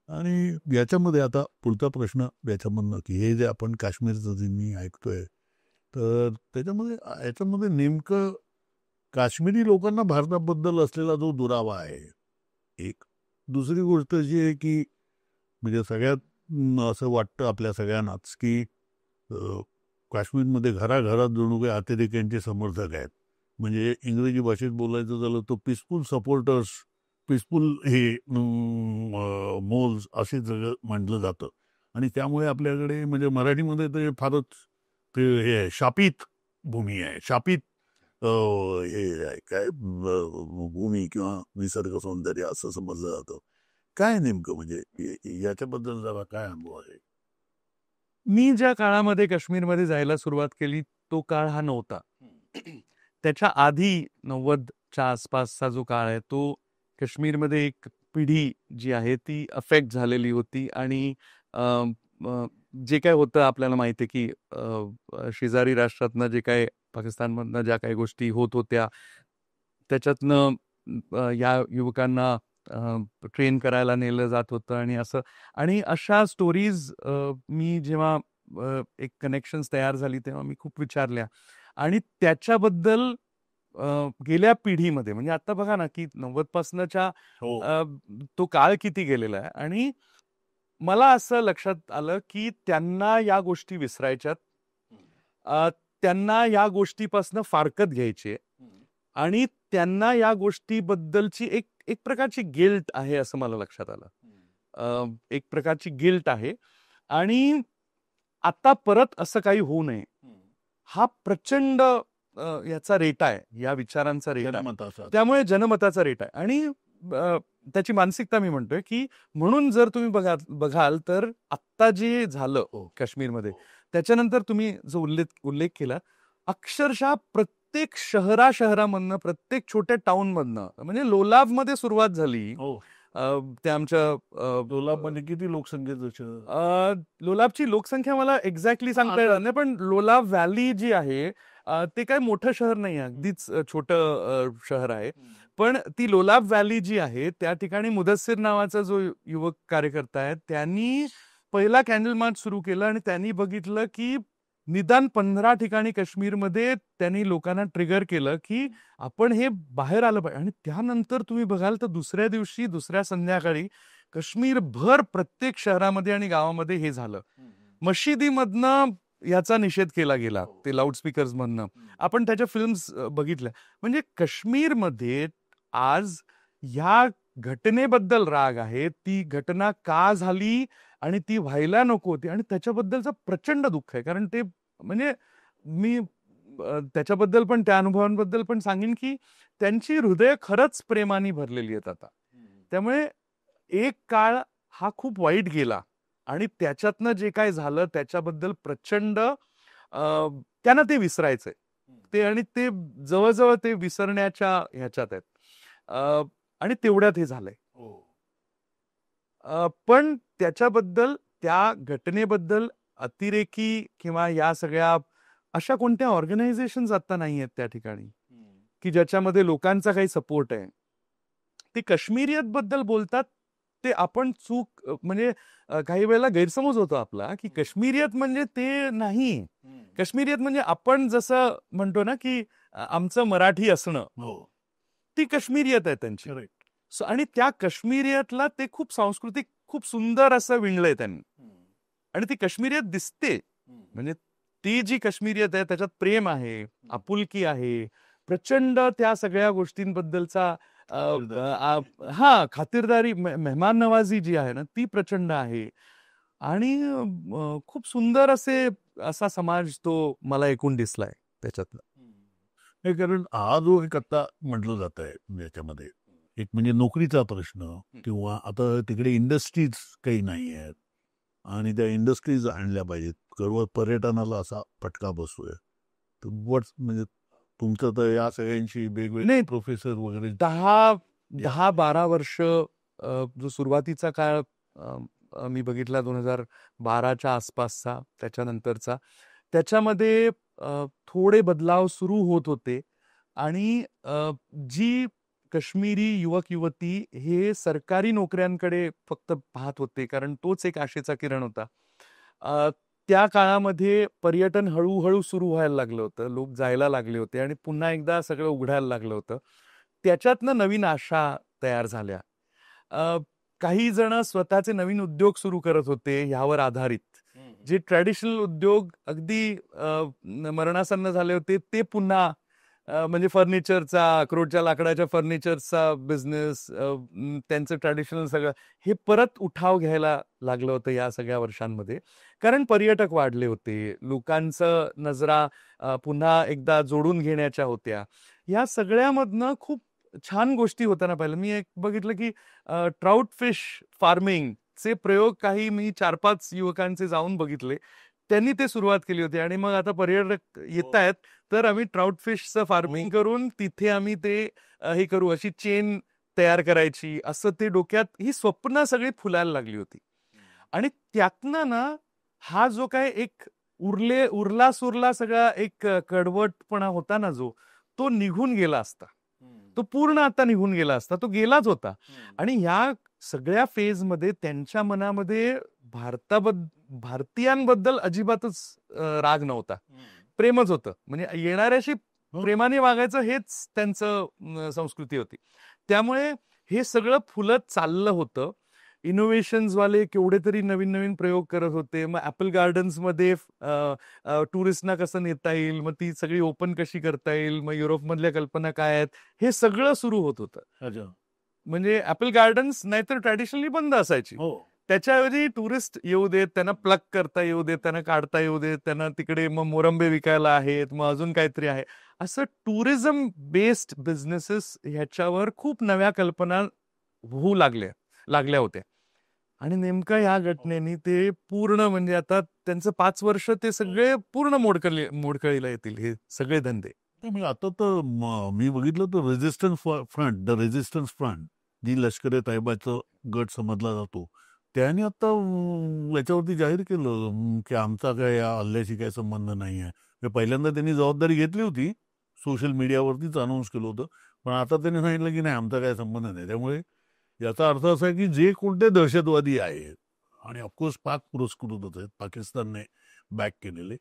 आणि याच्यामध्ये आता पुढचा प्रश्न याच्यामधनं की हे जे आपण काश्मीरचं जे मी ऐकतोय, तर याच्यामध्ये नेमकं काश्मीरी लोकांना भारताबद्दल असलेला जो दुरावा आहे एक, दुसरी गोष्ट जी आहे की म्हणजे सगळ्यात असं वाटतं आपल्या सगळ्यांनाच की काश्मीरमध्ये घराघरात जणू काही अतिरेक्यांचे समर्थक आहेत. म्हणजे इंग्रजी भाषेत बोलायचं झालं तर पीसफुल सपोर्टर्स, पीसफुल हे मोल्स असे सगळं म्हटलं जातं. आणि त्यामुळे आपल्याकडे म्हणजे मराठीमध्ये ते फारच ते हे शापित भूमी आहे, शापित हे आहे काय भूमी किंवा निसर्ग सौंदर्य असं समजलं जातं. काय नेमकं म्हणजे याच्याबद्दल जरा काय अनुभव आहे? मी ज्या काळामध्ये काश्मीरमध्ये जायला सुरुवात केली तो काळ हा नव्हता. त्याच्या आधी 90च्या आसपासचा जो काळ आहे तो काश्मीरमध्ये एक पिढी जी आहे ती अफेक्ट झालेली होती. आणि जे काय होतं आपल्याला माहिती आहे की शेजारी राष्ट्रातनं जे काय पाकिस्तानमधनं ज्या काही गोष्टी होत होत्या त्याच्यातनं या युवकांना ट्रेन करायला नेलं जात होतं आणि असं. आणि अशा स्टोरीज मी जेव्हा एक कनेक्शन्स तयार झाली तेव्हा मी खूप विचारल्या आणि त्याच्याबद्दल गेल्या पिढीमध्ये म्हणजे आता बघा ना की 90 पासनच्या तो काळ किती गेलेला आहे आणि मला असं लक्षात आलं की त्यांना या गोष्टी विसरायच्यात, त्यांना या गोष्टीपासून फारकत घ्यायची आणि त्यांना या गोष्टीबद्दलची एक एक प्रकारची गिल्ट आहे असं मला लक्षात आलं. एक प्रकारची गिल्ट आहे आणि आता परत असं काही होऊ नये हा प्रचंड याचा रेटा आहे, या विचारांचा रेटा आहे, त्यामुळे जनमताचा रेट आहे आणि त्याची मानसिकता मी म्हणतोय की म्हणून जर तुम्ही बघाल तर आत्ता जे झालं काश्मीरमध्ये त्याच्यानंतर तुम्ही जो उल्लेख केला अक्षरशः प्रत्येक शहरामधनं प्रत्येक छोट्या टाउन मधनं म्हणजे लोलाबमध्ये सुरुवात झाली. ते आमच्या लोलाबमध्ये किती लोकसंख्येचं लोलाबची लोकसंख्या मला एक्झॅक्टली सांगता येणार नाही पण लोलाब व्हॅली जी आहे ते काय मोठं शहर नाही आहे, अगदीच छोटं शहर आहे. पण ती लोलाब व्हॅली जी आहे त्या ठिकाणी मुदस्सिर नावाचा जो युवक कार्यकर्ता आहे त्यांनी पहिला कॅन्डल मार्च सुरू केला आणि त्यांनी बघितलं की निदान 15 ठिकाणी काश्मीरमध्ये त्यांनी लोकांना ट्रिगर केलं की आपण हे बाहेर आलं पाहिजे आणि त्यानंतर तुम्ही बघाल तर दुसऱ्या दिवशी दुसऱ्या संध्याकाळी काश्मीरभर प्रत्येक शहरामध्ये आणि गावामध्ये हे झालं. मशिदीमधनं याचा निषेध केला गेला, ते लाऊडस्पीकर्स मधनं आपण त्याच्या फिल्म्स बघितल्या. म्हणजे काश्मीरमध्ये आज या घटनेबद्दल राग आहे, ती घटना का झाली आणि ती व्हायला नको होती आणि त्याच्याबद्दलचं प्रचंड दुःख आहे. कारण ते म्हणजे मी त्याच्याबद्दल पण त्या अनुभवांबद्दल पण सांगेन की त्यांची हृदय खरंच प्रेमाने भरलेली आहेत आता. त्यामुळे एक काळ हा खूप वाईट गेला आणि त्याच्यातनं जे काय झालं त्याच्याबद्दल प्रचंड त्यांना ते विसरायचंय ते आणि ते जवळजवळ ते विसरण्याच्या ह्याच्यात आहेत आणि तेवढ्यात हे झालंय. पण त्याच्याबद्दल त्या घटनेबद्दल अतिरेकी किंवा या सगळ्या अशा कोणत्या ऑर्गनायझेशन आता नाही आहेत त्या ठिकाणी की ज्याच्यामध्ये लोकांचा काही सपोर्ट आहे. ते काश्मीरियत बद्दल बोलतात ते आपण चूक म्हणजे काही वेळेला गैरसमज होतो आपला की काश्मीरियत म्हणजे ते नाही. काश्मीरियत म्हणजे आपण जसं म्हणतो ना की आमचं मराठी असणं, ती काश्मीरियत आहे त्यांची. आणि त्या काश्मीरियतला ते खूप सांस्कृतिक खूप सुंदर असं विणलंय त्यांनी आणि ती काश्मीरियत दिसते. म्हणजे ती जी काश्मीरियत आहे त्याच्यात प्रेम आहे, आपुलकी आहे, प्रचंड त्या सगळ्या गोष्टींबद्दलचा खातिरदारी, मेहमान नवाजी जी आहे ना ती प्रचंड आहे आणि खूप सुंदर असा समाज तो मला एकूण दिसलाय त्याच्यातला. कारण हा जो एक आता म्हटलं जात आहे याच्यामध्ये एक म्हणजे नोकरीचा प्रश्न किंवा आता तिकडे इंडस्ट्रीज काही नाही आहेत आणि त्या इंडस्ट्रीज आणल्या पाहिजेत, सर्व पर्यटनाला असा फटका बसतोय. तर म्हणजे तुमचं तर या सगळ्यांशी वेगवेगळे प्रोफेसर वगैरे 10-12 वर्ष जो सुरुवातीचा काळ मी बघितला 2012च्या आसपासचा त्याच्यानंतरचा त्याच्यामध्ये थोडे बदलाव सुरू होत होते आणि जी काश्मीरी युवक युवती हे सरकारी नोकऱ्यांकडे फक्त पाहत होते कारण तोच एक आशेचा किरण होता. त्या काळामध्ये पर्यटन हळूहळू सुरू व्हायला लागलं होतं, लोक जायला लागले होते आणि पुन्हा एकदा सगळं उघडायला लागलं होतं. त्याच्यातनं नवीन आशा तयार झाल्या. काही जण स्वतःचे नवीन उद्योग सुरू करत होते ह्यावर आधारित. जे ट्रॅडिशनल उद्योग अगदी मरणासन्न झाले होते ते पुन्हा म्हणजे फर्निचरचा, अक्रोडच्या लाकडाच्या फर्निचरचा बिझनेस, त्यांचं ट्रॅडिशनल सगळं हे परत उठाव घ्यायला लागलं होतं या सगळ्या वर्षांमध्ये. कारण पर्यटक वाढले होते, लोकांचं नजरा पुन्हा एकदा जोडून घेण्याच्या होत्या. या सगळ्यामधनं खूप छान गोष्टी होताना पाहिलं. मी एक बघितलं की ट्राउट फिश फार्मिंगचे प्रयोग काही मी 4-5 युवकांचे जाऊन बघितले. त्यांनी ते सुरुवात केली होती आणि मग आता पर्यटक येत आहेत तर आम्ही ट्राउट फिशचं फार्मिंग करून तिथे आम्ही ते हे करू, अशी चेन तयार करायची, असं ते डोक्यात ही स्वप्न सगळी फुलायला लागली होती. आणि त्यातनं ना हा जो काय एक उरला सुरला सगळा एक कडवटपणा होता ना जो तो निघून गेला असता, तो पूर्ण आता निघून गेला असता, तो गेलाच होता. आणि ह्या सगळ्या फेज मध्ये त्यांच्या मनामध्ये भारतीयांबद्दल अजिबातच राग नव्हता, प्रेमच होतं. म्हणजे येणाऱ्याशी प्रेमाने वागायचं हेच त्यांचं संस्कृती होती. त्यामुळे हे सगळं फुलत चाललं होतं. इनोव्हेशन्स वाले केवढे तरी नवीन नवीन प्रयोग करत होते. मग ऍपल गार्डन्स मध्ये टुरिस्टना कसं नेता येईल, मग ती सगळी ओपन कशी करता येईल, मग युरोपमधल्या कल्पना काय आहेत, हे सगळं सुरू होत होतं. म्हणजे ऍपल गार्डन्स नाहीतर ट्रॅडिशनली बंद असायची. त्याच्याऐवजी टुरिस्ट येऊ देत, त्यांना प्लग करता येऊ देत, त्यांना काढता येऊ देत, त्यांना तिकडे मग मोरंबे विकायला आहेत, मग अजून काहीतरी आहे, असं टुरिझम बेस्ड बिझनेसेस ह्याच्यावर खूप नव्या कल्पना होऊ लागल्या होत्या. आणि नेमकं या घटनेने ते पूर्ण, म्हणजे आता त्यांचं 5 वर्ष ते सगळे पूर्ण मोडकळीला येतील हे सगळे धंदे. म्हणजे आता तर मी बघितलं तर रेझिस्टन्स फ्रंट जी लष्कर ए तैयबाचा गट समजला जातो, त्याने आता याच्यावरती जाहीर केलं की आमचा काय या हल्ल्याशी काही संबंध नाही आहे. पहिल्यांदा त्यांनी जबाबदारी घेतली होती, सोशल मीडियावरतीच अनाऊन्स केलं होतं, पण आता त्यांनी सांगितलं की नाही, आमचा काय संबंध नाही. त्यामुळे याचा अर्थ असा आहे की जे कोणते दहशतवादी आहेत, आणि ऑफकोर्स पाक पुरस्कृत आहेत, पाकिस्तानने बॅक केलेले,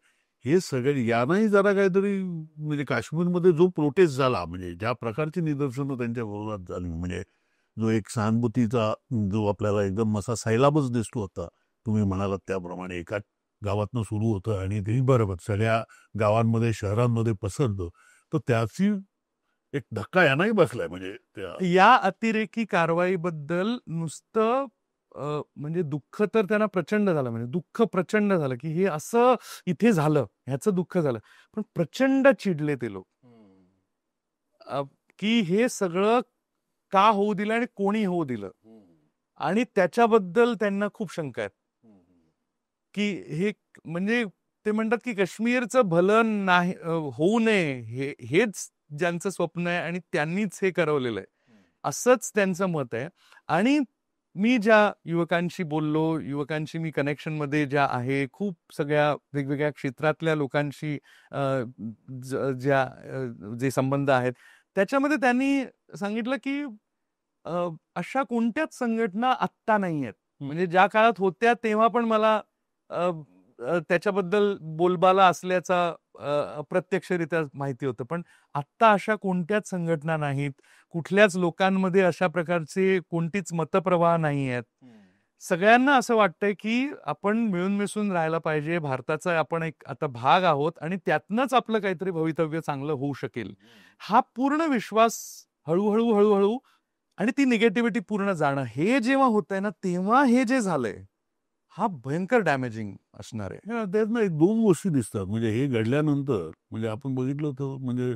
हे सगळे यांनाही जरा काहीतरी, म्हणजे काश्मीरमध्ये जो प्रोटेस्ट झाला, म्हणजे ज्या प्रकारची निदर्शनं त्यांच्या विरोधात झाली, म्हणजे जो एक सहानुभूतीचा जो आपल्याला एकदम असा सैलाबच दिसतो होता, तुम्ही म्हणालात त्याप्रमाणे एका गावातनं सुरू होतं आणि ते बरोबर सगळ्या गावांमध्ये शहरांमध्ये पसरलं, तर त्याची एक धक्का यांनाही बसलाय. म्हणजे या अतिरेकी कारवाईबद्दल नुसतं म्हणजे दुःख तर त्यांना प्रचंड झालं, म्हणजे दुःख प्रचंड झालं की हे असं इथे झालं, ह्याचं दुःख झालं. पण प्रचंड चिडले ते लोक की हे सगळं का होऊ दिलं आणि कोणी होऊ दिलं, आणि त्याच्याबद्दल त्यांना खूप शंका आहेत की हे, म्हणजे ते म्हणतात की काश्मीरचं भलं नाही होऊ नये, हेच ज्यांचं स्वप्न आहे आणि त्यांनीच हे करवलेलं आहे, असंच त्यांचं मत आहे. आणि मी ज्या युवकांशी बोललो, युवकांशी मी कनेक्शन मध्ये ज्या आहे, खूप सगळ्या वेगवेगळ्या क्षेत्रातल्या लोकांशी जे संबंध आहेत, त्याच्यामध्ये त्यांनी सांगितलं की अशा कोणत्याच संघटना आत्ता नाही आहेत. म्हणजे ज्या काळात होत्या तेव्हा पण मला त्याच्याबद्दल बोलबाला असल्याचा अप्रत्यक्षरित्या माहिती होतं, पण आत्ता अशा कोणत्याच संघटना नाहीत, कुठल्याच लोकांमध्ये अशा प्रकारचे कोणतीच मतप्रवाह नाही आहेत. सगळ्यांना असं वाटतंय की आपण मिळून मिसळून राहायला पाहिजे, भारताचा आपण एक आता भाग आहोत आणि त्यातनंच आपलं काहीतरी भवितव्य चांगलं होऊ शकेल, हा पूर्ण विश्वास हळूहळू हळूहळू, आणि ती निगेटिव्हिटी पूर्ण जाणं, हे जेव्हा होतंय ना, तेव्हा हे जे झालंय हा भयंकर डॅमेजिंग असणार आहे. तेच ना, एक दोन गोष्टी दिसतात. म्हणजे हे घडल्यानंतर, म्हणजे आपण बघितलं होतं, म्हणजे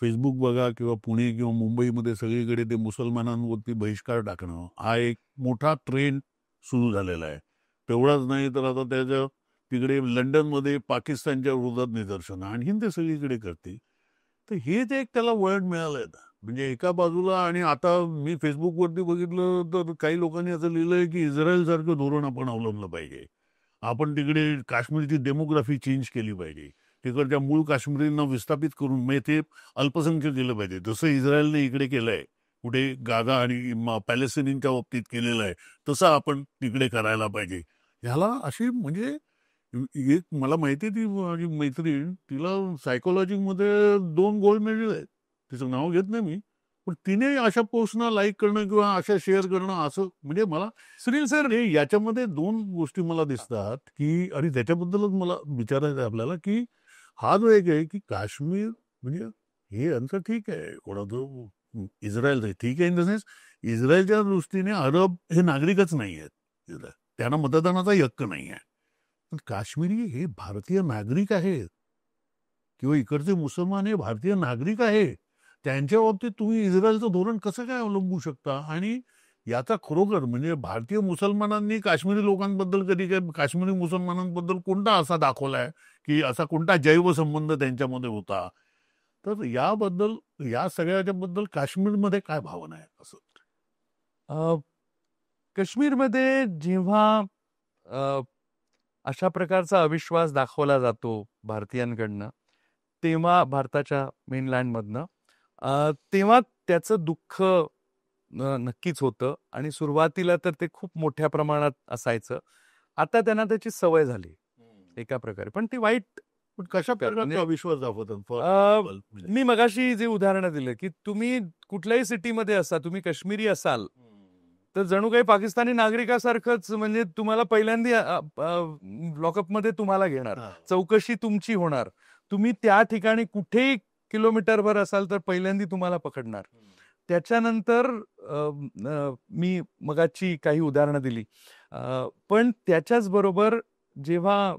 फेसबुक बघा किंवा पुणे किंवा मुंबईमध्ये सगळीकडे ते मुसलमानांवरती बहिष्कार टाकणं, हा एक मोठा ट्रेंड सुरू झालेला आहे. तेवढाच नाही तर आता त्याच्या तिकडे लंडनमध्ये पाकिस्तानच्या विरोधात निदर्शनं, आणखीन ते सगळीकडे करते. तर हेच एक त्याला वळण मिळालंय. म्हणजे एका बाजूला, आणि आता मी फेसबुकवरती बघितलं तर काही लोकांनी असं लिहिलंय की इस्रायल सारखं धोरण आपण अवलंबलं पाहिजे, आपण तिकडे काश्मीरची डेमोग्राफी चेंज केली पाहिजे, तिकडच्या मूळ काश्मीरींना विस्थापित करून म्हणजे ते अल्पसंख्य केलं पाहिजे, जसं इस्रायलने इकडे केलंय, कुठे गाझा आणि पॅलेस्टिनींच्या बाबतीत केलेलं आहे, तसं आपण तिकडे करायला पाहिजे. ह्याला अशी, म्हणजे एक मला माहिती आहे, ती माझी मैत्रीण, तिला सायकोलॉजीमध्ये 2 गोल्ड मेडल आहेत, तिचं नाव घेत नाही मी, पण तिने अशा पोस्टना लाईक करणं किंवा अशा शेअर करणं, असं म्हणजे मला, सुनील सर, याच्यामध्ये 2 गोष्टी मला दिसतात की, आणि त्याच्याबद्दलच मला विचारायचं आहे आपल्याला की, हा जो एक आहे की काश्मीर, म्हणजे हे यांचं ठीक आहे, कोणाचं इस्रायलचं ठीक आहे, इन द सेन्स इस्रायलच्या दृष्टीने अरब हे नागरिकच नाही आहेत, त्यांना मतदानाचा हक्क नाही आहे, पण काश्मीरी हे भारतीय नागरिक आहेत, किंवा इकडचे मुसलमान हे भारतीय नागरिक आहे, त्यांच्या बाबतीत तुम्ही इस्रायलचं धोरण कसं काय अवलंबू शकता? आणि याचा खरोखर म्हणजे भारतीय मुसलमानांनी काश्मीरी लोकांबद्दल कधी काय, काश्मीरी मुसलमानांबद्दल कोणता असा दाखवलाय की असा कोणता जैव संबंध त्यांच्यामध्ये होता? तर याबद्दल, या सगळ्याच्या बद्दल काश्मीरमध्ये काय भावना आहे असं? काश्मीरमध्ये जेव्हा अशा प्रकारचा अविश्वास दाखवला जातो भारतीयांकडनं, तेव्हा भारताच्या मेनलँडमधनं, तेव्हा त्याचं दुःख नक्कीच होतं. आणि सुरुवातीला तर ते खूप मोठ्या प्रमाणात असायचं. आता त्यांना त्याची सवय झाली एका प्रकारे, पण ती वाईट. पण कशा म्हणजे प्रकारचा विश्वास दाखवतात अ, मी मगाशी जे उदाहरणं दिलं की तुम्ही कुठल्याही सिटीमध्ये असा, तुम्ही काश्मीरी असाल तर जणू काही पाकिस्तानी नागरिकासारखंच, म्हणजे तुम्हाला पहिल्यांदा लॉकअपमध्ये तुम्हाला घेणार, चौकशी तुमची होणार, तुम्ही त्या ठिकाणी कुठेही किलोमीटरभर असाल तर पहिल्यांदा तुम्हाला पकडणार. त्याच्यानंतर मी मगाची काही उदाहरणं दिली, पण त्याच्याच बरोबर जेव्हा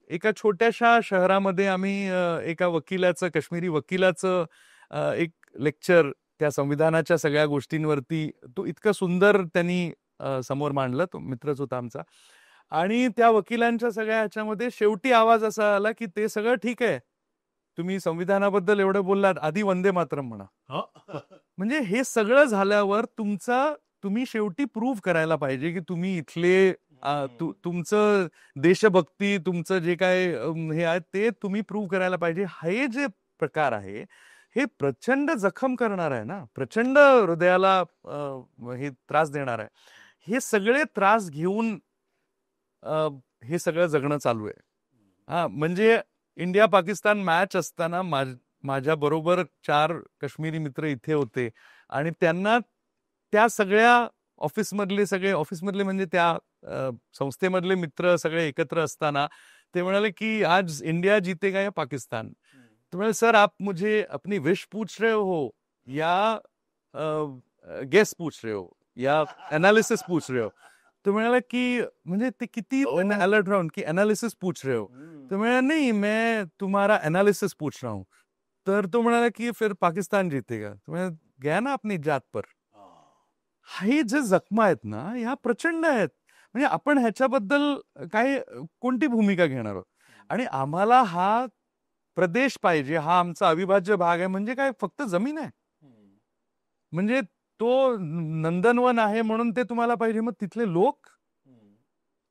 एका छोट्याशा शहरामध्ये आम्ही एका वकिलाचं, काश्मीरी वकिलाचं एक लेक्चर त्या संविधानाच्या सगळ्या गोष्टींवरती, तो इतकं सुंदर त्यांनी समोर मांडलं, तो मित्रच होता आमचा. आणि त्या वकिलांच्या सगळ्या ह्याच्यामध्ये शेवटी आवाज असा आला की ते सगळं ठीक आहे, तुम्ही संविधानाबद्दल एवढं बोललात, आधी वंदे मातरम म्हणा. म्हणजे हे सगळं झाल्यावर तुम्ही शेवटी प्रूव्ह करायला पाहिजे की तुम्ही इथले तुमचं देशभक्ती, तुमचं जे काय हे आहे ते तुम्ही प्रूव्ह करायला पाहिजे. हे जे प्रकार आहे हे प्रचंड जखम करणार आहे ना, प्रचंड हृदयाला हे त्रास देणार आहे. हे सगळे त्रास घेऊन हे सगळं जगणं चालू आहे. म्हणजे इंडिया पाकिस्तान मॅच असताना माझ्या बरोबर 4 काश्मीरी मित्र इथे होते आणि त्यांना त्या सगळ्या ऑफिसमधले म्हणजे त्या संस्थेमधले मित्र सगळे एकत्र असताना ते म्हणाले की आज इंडिया जीतेगा या पाकिस्तान. तो म्हणाले, सर आप मुझे अपनी विश पूछ रहे हो या गेस पूछ रहे हो या एनालिसिस पूछ रहे हो. तो म्हणाला की म्हणजे ते किती अलर्ट राहून की एनालिसिस पूछ रहे हो. तो म्हणाला नहीं, मैं तुम्हारा एनालिसिस पूछ रहा हूं. तर तो म्हणाला की फिर पाकिस्तान जीतेगा. तो म्हणाला, गया ना अपनी जात पर. हे जे जखमा आहेत ना ह्या प्रचंड आहेत. म्हणजे आपण ह्याच्याबद्दल काय कोणती भूमिका घेणार आहोत? आणि आम्हाला हा प्रदेश पाहिजे, हा आमचा अविभाज्य भाग आहे. म्हणजे काय फक्त जमीन आहे? म्हणजे तो नंदनवन आहे म्हणून ते तुम्हाला पाहिजे? मग तिथले लोक,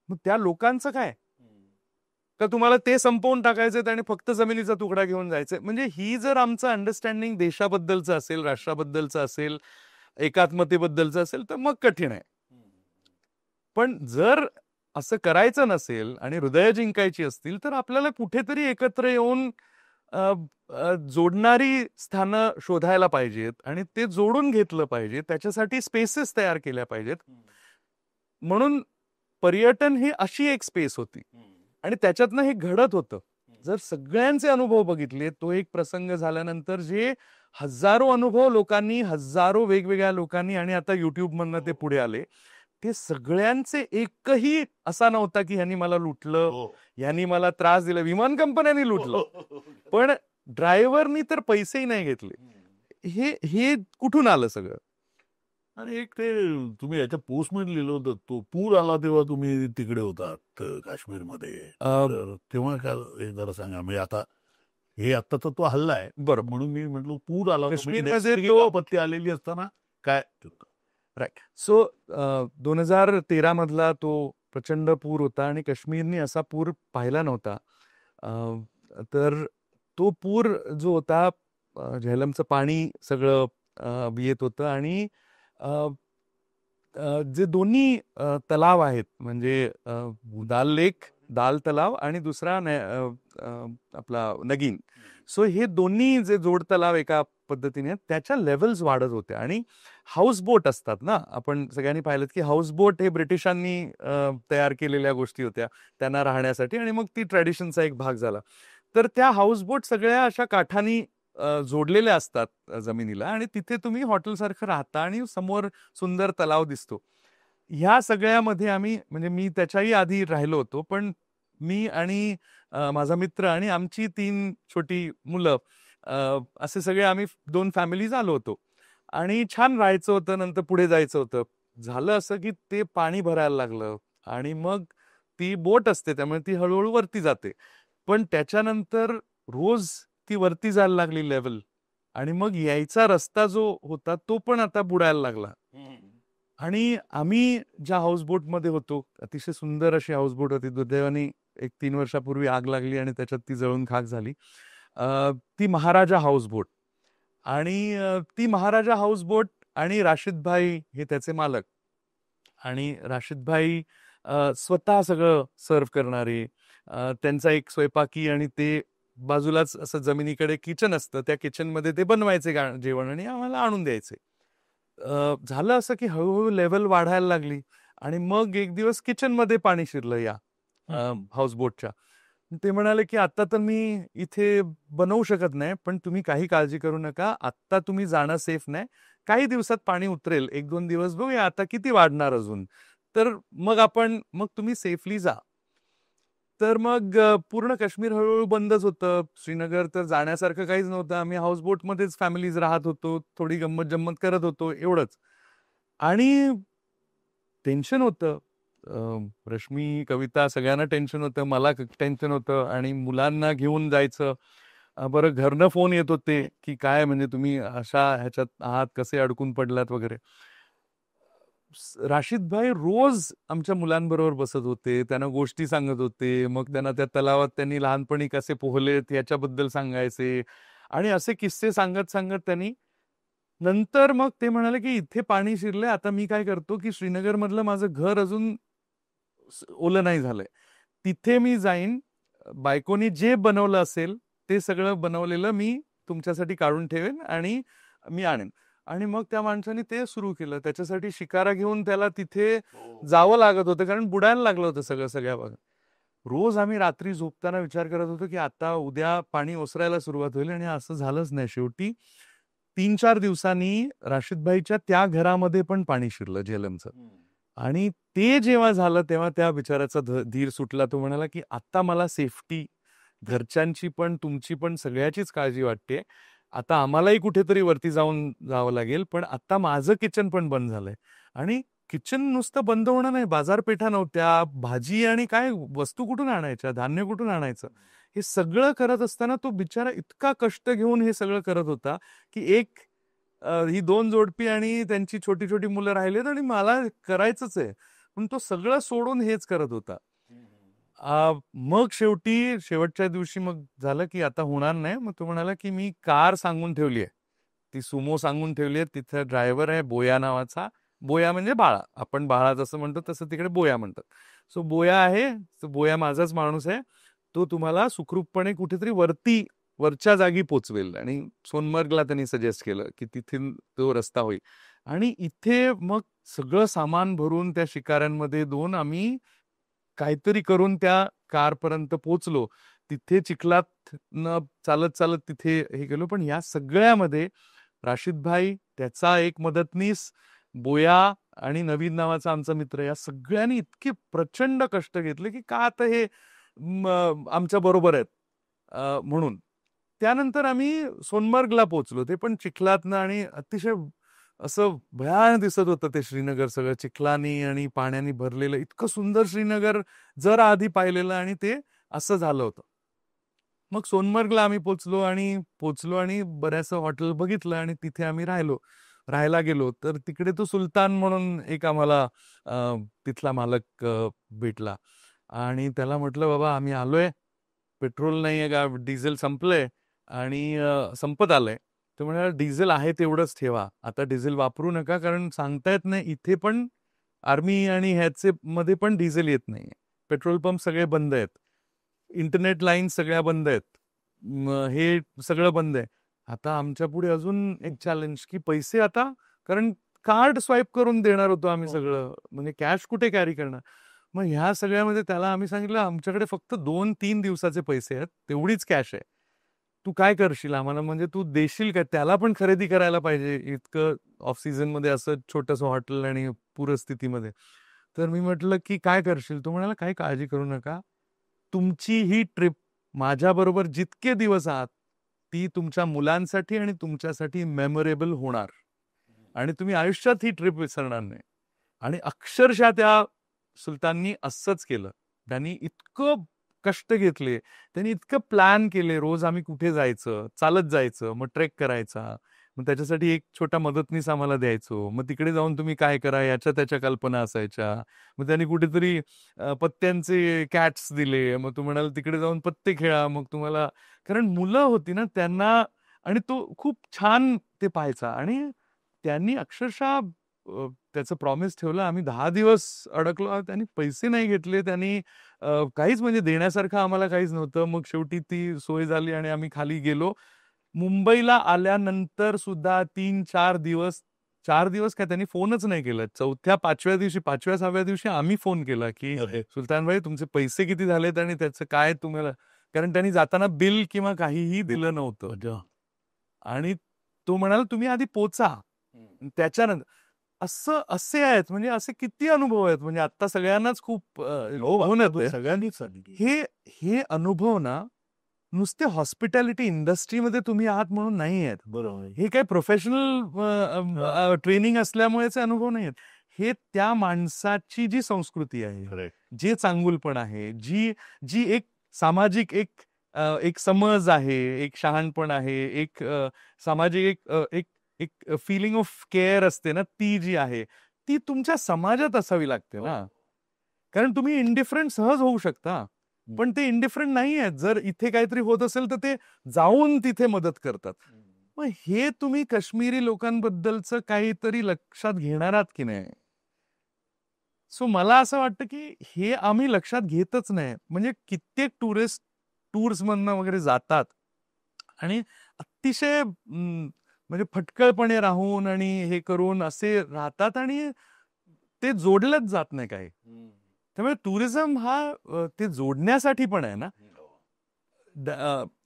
मग त्या लोकांचं काय? का तुम्हाला ते संपवून टाकायचं आणि फक्त जमिनीचा तुकडा घेऊन जायचं? म्हणजे ही जर आमचं अंडरस्टँडिंग देशाबद्दलचं असेल, राष्ट्राबद्दलचं असेल, एकात्मतेबद्दलचं असेल तर मग कठीण आहे. पण जर असं करायचं नसेल आणि हृदय जिंकायची असतील तर आपल्याला कुठेतरी एकत्र येऊन जोडणारी स्थानं शोधायला पाहिजेत आणि ते जोडून घेतलं पाहिजे. त्याच्यासाठी स्पेसेस तयार केल्या पाहिजेत. म्हणून पर्यटन ही अशी एक स्पेस होती आणि त्याच्यातनं हे घडत होतं. जर सगळ्यांचे अनुभव बघितले, तो एक प्रसंग झाल्यानंतर जे हजारो अनुभव लोकांनी, हजारो वेगवेगळ्या लोकांनी, आणि आता युट्यूब मधनं ते पुढे आले, ते सगळ्यांचे एकही असा नव्हता की ह्यांनी मला लुटलं, ह्यांनी मला त्रास दिला. विमान कंपन्यांनी लुटलं, पण ड्रायव्हरनी तर पैसेही नाही घेतले. हे कुठून आलं सगळं? आणि एक ते तुम्ही याच्या पोस्टमध्ये लिहिलं होतं, तो पूर आला तेव्हा तुम्ही तिकडे होतात काश्मीरमध्ये, तेव्हा काय जरा सांगा. म्हणजे आता तर तो हल्ला आहे, बरोबर, म्हणून मी म्हटलं पूर आला काश्मीरमध्ये आपत्ती आलेली असताना काय? राईट. सो 2013 मधला तो प्रचंड पूर होता आणि काश्मीरने असा पूर पाहिला नव्हता. तर तो पूर जो होता, झेलमचं पाणी सगळं येत होतं आणि जे दोन्ही तलाव आहेत, म्हणजे दाल तलाव आणि दुसरा आपला नगीन, सो हे दोन्ही जे जोड तलाव एका पद्धतीने त्याच्या लेवल्स वाढत होत्या. आणि हाऊस बोट असतात ना, आपण सगळ्यांनी पाहिलं की हाऊस बोट हे ब्रिटिशांनी तयार केलेल्या गोष्टी होत्या त्यांना राहण्यासाठी, आणि मग ती ट्रॅडिशनचा एक भाग झाला. तर त्या हाऊस बोट सगळ्या अशा काठानी जोडलेल्या असतात जमिनीला, आणि तिथे तुम्ही हॉटेलसारखं राहता आणि समोर सुंदर तलाव दिसतो. ह्या सगळ्यामध्ये म्हणजे मी त्याच्याही आधी राहिलो होतो, पण मी आणि माझा मित्र आणि आमची 3 छोटी मुलं, असे सगळे आम्ही 2 फॅमिलीज आलो होतो आणि छान राहायचं होतं. नंतर पुढे जायचं होतं. झालं असं की ते पाणी भरायला लागलं आणि मग ती बोट असते त्यामुळे ती हळूहळू वरती जाते, पण त्याच्यानंतर रोज ती वरती जायला लागली लेवल, आणि मग यायचा रस्ता जो होता तो पण आता बुडायला लागला. आणि आम्ही ज्या हाऊसबोट मध्ये होतो, अतिशय सुंदर अशी हाऊसबोट होती, दुर्दैवाने एक 3 वर्षापूर्वी आग लागली आणि त्याच्यात ती जळून खाक झाली. ती महाराजा हाऊसबोट, आणि ती महाराजा हाऊसबोट आणि राशिद भाई हे त्याचे मालक, आणि राशिद भाई स्वतः सगळं सर्व्ह करणारे. त्यांचा एक स्वयंपाकी आणि ते बाजूलाच असं जमिनीकडे किचन असतं, त्या किचनमध्ये ते बनवायचे जेवण आणि आम्हाला आणून द्यायचे. झालं असं की हळूहळू लेव्हल वाढायला लागली आणि मग एक दिवस किचनमध्ये पाणी शिरलं या हाऊसबोटच्या. ते म्हणाले की आता तर मी इथे बनवू शकत नाही, पण तुम्ही काही काळजी करू नका, आत्ता तुम्ही जाणं सेफ नाही, काही दिवसात पाणी उतरेल, 1-2 दिवस बघूया आता किती वाढणार अजून, तर मग तुम्ही सेफली जा. तर मग पूर्ण काश्मीर हळूहळू बंदच होतं. श्रीनगर तर जाण्यासारखं काहीच नव्हतं. आम्ही हाऊसबोटमध्येच फॅमिलीज राहत होतो. थोडी गंमत-जंमत करत होतो एवढंच. आणि टेन्शन होतं. रश्मी, कविता सगळ्यांना टेन्शन होतं. मला टेन्शन होतं आणि मुलांना घेऊन जायचं. बरं घरनं फोन येत होते, की काय म्हणजे तुम्ही अशा ह्याच्यात आहात, कसे अडकून पडलात वगैरे. राशीदभाई रोज आमच्या मुलांबरोबर बसत होते, त्यांना गोष्टी सांगत होते, मग त्यांना त्या तलावात त्यांनी लहानपणी कसे पोहलेत याच्याबद्दल सांगायचे आणि असे किस्से सांगत सांगत त्यांनी नंतर मग ते म्हणाले की इथे पाणी शिरलंय, आता मी काय करतो की श्रीनगर मधलं माझं घर अजून ओलं नाही झालंय, तिथे मी जाईन, बायकोनी जे बनवलं असेल ते सगळं बनवलेलं मी तुमच्यासाठी काढून ठेवेन आणि मी आणेन. आणि मग त्या माणसाने ते सुरू केलं. त्याच्यासाठी शिकारा घेऊन त्याला तिथे जावं लागत होतं, कारण बुडायला लागलं होतं सगळं सगळ्या भागात. रोज आम्ही रात्री झोपताना विचार करत होतो की आता उद्या पाणी ओसरायला सुरुवात होईल आणि असं झालंच नाही. शेवटी 3-4 दिवसांनी राशीदभाईच्या त्या घरामध्ये पण पाणी शिरलं झेलमचं. आणि ते जेव्हा झालं तेव्हा त्या बिचाराचा धीर सुटला. तो म्हणाला की आता मला सेफ्टी, घरच्यांची पण तुमची पण सगळ्याचीच काळजी वाटते. आता आम्हालाही कुठेतरी वरती जावं लागेल, पण आता माझं किचन पण बंद झालंय. आणि किचन नुसतं बंद होणं नाही, बाजारपेठा नव्हत्या, भाजी आणि काय वस्तू कुठून आणायच्या, धान्य कुठून आणायचं, हे सगळं करत असताना तो बिचारा इतका कष्ट घेऊन हे सगळं करत होता की ही 2 जोडपी आणि त्यांची छोटी छोटी मुलं राहिलेत आणि मला करायचंच आहे, पण तो सगळं सोडून हेच करत होता. मग शेवटच्या दिवशी मग झालं की आता होणार नाही. मग तो म्हणाला की मी कार सांगून ठेवली आहे, ती सुमो सांगून ठेवली आहे, तिथे ड्रायव्हर आहे बोया नावाचा. बोया म्हणजे बाळा, आपण बाळा जसं म्हणतो तसं तिकडे बोया म्हणतात. सो बोया आहे, बोया माझाच माणूस आहे, तो तुम्हाला सुखरूपपणे कुठेतरी वरच्या जागी पोचवेल. आणि सोनमर्गला त्यांनी सजेस्ट केलं की तिथे तो रस्ता होईल. आणि इथे मग सगळं सामान भरून त्या शिकाऱ्यांमध्ये आम्ही काहीतरी करून त्या कारपर्यंत पोचलो. तिथे चिखलात न चालत चालत तिथे हे केलो. पण या सगळ्यामध्ये राशीदभाई, त्याचा एक मदतनीस, बोया आणि नवीद नावाचा आमचा मित्र, या सगळ्यांनी इतके प्रचंड कष्ट घेतले की का आता हे आमच्या बरोबर आहेत म्हणून. त्यानंतर आम्ही सोनमर्गला पोहोचलो, ते पण चिखलातनं, आणि अतिशय असं भयानक दिसत होतं ते श्रीनगर, सगळं चिखलानी आणि पाण्याने भरलेलं. इतकं सुंदर श्रीनगर जर आधी पाहिलेलं आणि ते असं झालं होतं. मग सोनमर्गला आम्ही पोचलो आणि बऱ्याचसं हॉटेल बघितलं आणि तिथे आम्ही राहायला गेलो. तर तिकडे तो सुलतान म्हणून एक आम्हाला तिथला मालक भेटला आणि त्याला म्हटलं, बाबा आम्ही आलोय, पेट्रोल नाहीये का, डिझेल संपलंय आणि संपत आलंय. तो म्हणाला डिझेल आहे तेवढंच ठेवा, आता डिझेल वापरू नका, कारण सांगता येत नाही, इथे पण आर्मी आणि ह्याचे मध्ये पण डिझेल येत नाहीये, पेट्रोल पंप सगळे बंद आहेत, इंटरनेट लाईन सगळ्या बंद आहेत, हे सगळं बंद आहे. आता आमच्या पुढे अजून एक चॅलेंज की पैसे आता, कारण कार्ड स्वाईप करून देणार होतो आम्ही सगळं, म्हणजे कॅश कुठे कॅरी करणार. मग ह्या सगळ्यामध्ये त्याला आम्ही सांगितलं आमच्याकडे फक्त 2-3 दिवसाचे पैसे आहेत, तेवढीच कॅश आहे, तू काय करशील आम्हाला, म्हणजे तू देशील काय, त्याला पण खरेदी करायला पाहिजे इतकं ऑफ सीझन मध्ये असं छोटंसं हॉटेल आणि पूरस्थितीमध्ये. तर मी म्हटलं की काय करशील, तो म्हणाला काही काळजी करू नका, तुमची ही ट्रिप माझ्याबरोबर जितके दिवस आहात ती तुमच्या मुलांसाठी आणि तुमच्यासाठी मेमोरेबल होणार आणि तुम्ही आयुष्यात ही ट्रिप विसरणार नाही. आणि अक्षरशः त्या सुलताननी असंच केलं. त्यांनी इतकं कष्ट घेतले, त्यांनी इतकं प्लॅन केले, रोज आम्ही कुठे जायचं, चालत जायचं, मग ट्रेक करायचा, मग त्याच्यासाठी एक छोटा मदतनीस आम्हाला द्यायचो, मग तिकडे जाऊन तुम्ही काय करा याच्या त्याच्या कल्पना असायच्या. मग त्यांनी कुठेतरी पत्त्यांचे कॅट्स दिले, मग तू म्हणाल तिकडे जाऊन पत्ते खेळा, मग तुम्हाला, कारण मुलं होती ना त्यांना, आणि तो खूप छान ते पाहायचा. आणि त्यांनी अक्षरशः त्याचं प्रॉमिस ठेवलं. आम्ही 10 दिवस अडकलो. त्यांनी पैसे नाही घेतले. त्यांनी काहीच म्हणजे देण्यासारखं आम्हाला काहीच नव्हतं. मग शेवटी ती सोय झाली आणि आम्ही खाली गेलो. मुंबईला आल्यानंतर सुद्धा 3-4 दिवस 4 दिवस काय त्यांनी फोनच नाही केला. 4थ्या-5व्या दिवशी 5व्या-6व्या दिवशी आम्ही फोन केला, की अरे सुलतानभाई तुमचे पैसे किती झालेत आणि त्याचं काय तुम्हाला, कारण त्यांनी जाताना बिल किंवा काहीही दिलं नव्हतं. अच्छा. आणि तो म्हणाला तुम्ही आधी पोचा. त्याच्यानंतर असे आहेत म्हणजे असे किती अनुभव आहेत म्हणजे आता सगळ्यांनाच खूप होणार ते. सगळ्यांनीच सांगितलं. हे हे अनुभव ना नुसते हॉस्पिटॅलिटी इंडस्ट्रीमध्ये तुम्ही आहात म्हणून नाही आहेत. बरोबर आहे. हे काही प्रोफेशनल ट्रेनिंग असल्यामुळेचे अनुभव नाही आहेत. हे त्या माणसाची जी संस्कृती आहे, Correct. जे चांगुलपण आहे, जी जी एक सामाजिक एक समज आहे, एक शहाणपण आहे, एक सामाजिक एक एक फिलिंग ऑफ केअर असते ना, ती जी आहे, ती तुमच्या समाजात असावी लागते ना. कारण तुम्ही इंडिफरंट सहज होऊ शकता. पण ते इंडिफरंट नाही आहेत. जर इथे काहीतरी होत असेल तर ते जाऊन तिथे मदत करतात. मग हे तुम्ही काश्मीरी लोकांबद्दलचं काहीतरी लक्षात घेणार आहात की नाही? सो मला असं वाटतं की हे आम्ही लक्षात घेतच नाही. म्हणजे कित्येक टूर्समधनं वगैरे जातात आणि अतिशय म्हणजे फटकळपणे राहून आणि हे करून असे राहतात आणि ते जोडलंच जात नाही काही. त्यामुळे टुरिझम हा ते जोडण्यासाठी पण आहे ना.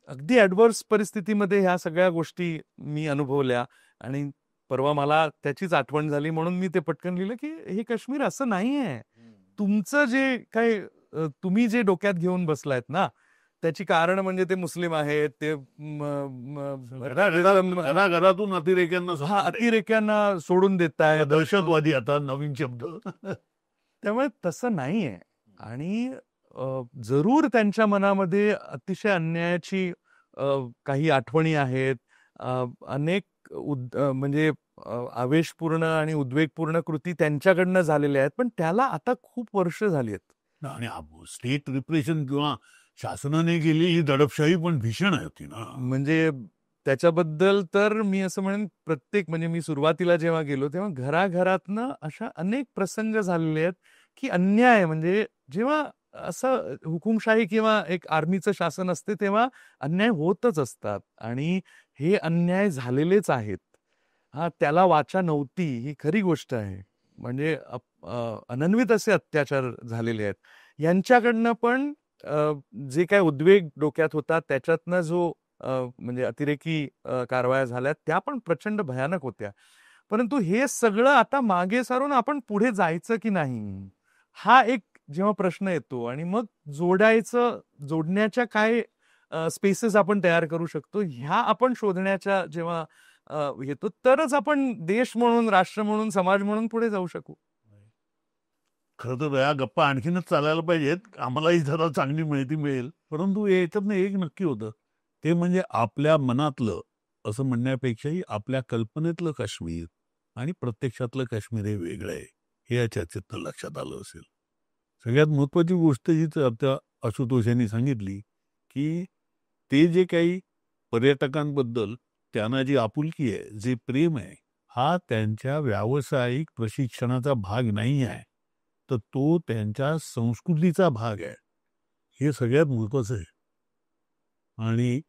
अगदी ॲडव्हर्स परिस्थितीमध्ये ह्या सगळ्या गोष्टी मी अनुभवल्या आणि परवा मला त्याचीच आठवण झाली म्हणून मी ते पटकन लिहिलं की हे काश्मीर असं नाही आहे. तुमचं जे काही तुम्ही जे डोक्यात घेऊन बसलायत ना, त्याची कारण म्हणजे ते मुस्लिम आहेत, ते घराघरातून अतिरेक्यांना अतिरेक्यांना सोडून देतायत. दहशतवादी आता नवीन शब्द. त्यामुळे तसं नाहीये. आणि जरूर त्यांच्या मनामध्ये अतिशय अन्यायाची काही आठवणी आहेत. अनेक म्हणजे आवेशपूर्ण आणि उद्वेगपूर्ण कृती त्यांच्याकडनं झालेल्या आहेत. पण त्याला आता खूप वर्ष झाली आहेत. आणि स्टेट रिप्रेशन किंवा शासनाने केलेली ही दडपशाही पण भीषण होती ना. म्हणजे त्याच्याबद्दल तर मी असं म्हणेन प्रत्येक म्हणजे मी सुरुवातीला जेव्हा गेलो तेव्हा घराघरातनं अशा अनेक प्रसंग झालेले आहेत की अन्याय म्हणजे जेव्हा असं हुकुमशाही किंवा एक आर्मीचं शासन असते तेव्हा अन्याय होतच असतात आणि हे अन्याय झालेलेच आहेत. हा त्याला वाचा नव्हती ही खरी गोष्ट आहे. म्हणजे अनन्वित असे अत्याचार झालेले आहेत. यांच्याकडनं पण जे काय उद्वेग डोक्यात होता त्याच्यातनं जो म्हणजे अतिरेकी कारवाया झाल्या त्या पण प्रचंड भयानक होत्या. परंतु हे सगळं आता मागे सारून आपण पुढे जायचं की नाही हा एक जेव्हा प्रश्न येतो आणि मग जोडण्याच्या काय स्पेसेस आपण तयार करू शकतो ह्या आपण शोधण्याच्या जेव्हा येतो तरच आपण देश म्हणून, राष्ट्र म्हणून, समाज म्हणून पुढे जाऊ शकू. खरं तर या गप्पा आणखीनच चालायला पाहिजेत. आम्हालाही जरा चांगली माहिती मिळेल. परंतु याच्यातनं एक नक्की होतं ते म्हणजे आपल्या मनातलं असं म्हणण्यापेक्षाही आपल्या कल्पनेतलं काश्मीर आणि प्रत्यक्षातलं काश्मीर हे वेगळं आहे हे या चर्चेतनं लक्षात आलं असेल. सगळ्यात महत्वाची गोष्ट ही आता आशुतोष यांनी सांगितली की ते जे काही पर्यटकांबद्दल त्यांना जी आपुलकी आहे, जे प्रेम आहे, हा त्यांच्या व्यावसायिक प्रशिक्षणाचा भाग नाही आहे, तर तो त्यांच्या संस्कृतीचा भाग आहे. हे सगळ्यात महत्वाचं आहे. आणि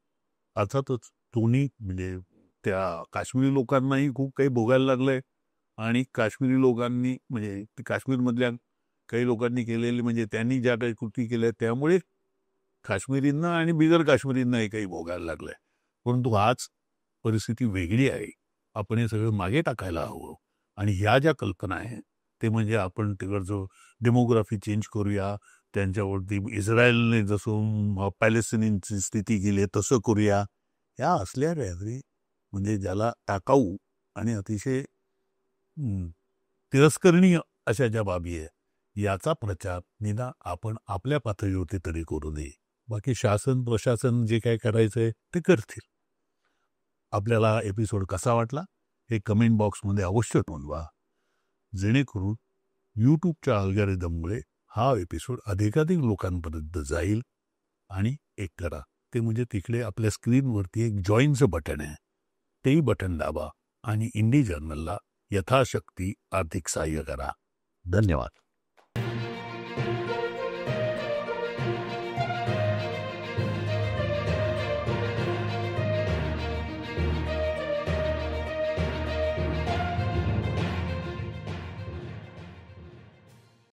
अर्थातच दोन्ही म्हणजे त्या काश्मीरी लोकांनाही खूप काही भोगायला लागलंय आणि काश्मीरी लोकांनी म्हणजे काश्मीरमधल्या काही लोकांनी केलेले म्हणजे त्यांनी ज्या काही कृती केल्या त्यामुळे काश्मीरींना आणि बिगर काश्मीरींनाही काही भोगायला लागलंय. परंतु आज परिस्थिती वेगळी आहे. आपण हे सगळं मागे टाकायला हवं आणि ह्या ज्या कल्पना आहेत ते म्हणजे आपण तिकडचं डेमोग्राफी चेंज करूया, त्यांच्यावरती इस्रायलने जसं पॅलेस्टिनींची स्थिती केली तसं करूया, या असल्या काहीतरी म्हणजे ज्याला टाकाऊ आणि अतिशय तिरस्करणीय अशा ज्या बाबी आहे याचा प्रचार निदान आपण आपल्या पातळीवरती तरी करू नये. बाकी शासन प्रशासन जे काय करायचंय ते करतील. आपल्याला एपिसोड कसा वाटला हे कमेंट बॉक्समध्ये अवश्य नोंदवा, जेणेकरून यूट्यूबच्या अल्गोरिदममुळे हा एपिसोड अधिकाधिक लोकांपर्यंत जाईल. आणि एक करा ते म्हणजे तिकडे आपल्या स्क्रीनवरती एक जॉईनचं बटन आहे, तेही बटन दाबा आणि इंडी जर्नलला यथाशक्ती आर्थिक सहाय्य करा. धन्यवाद.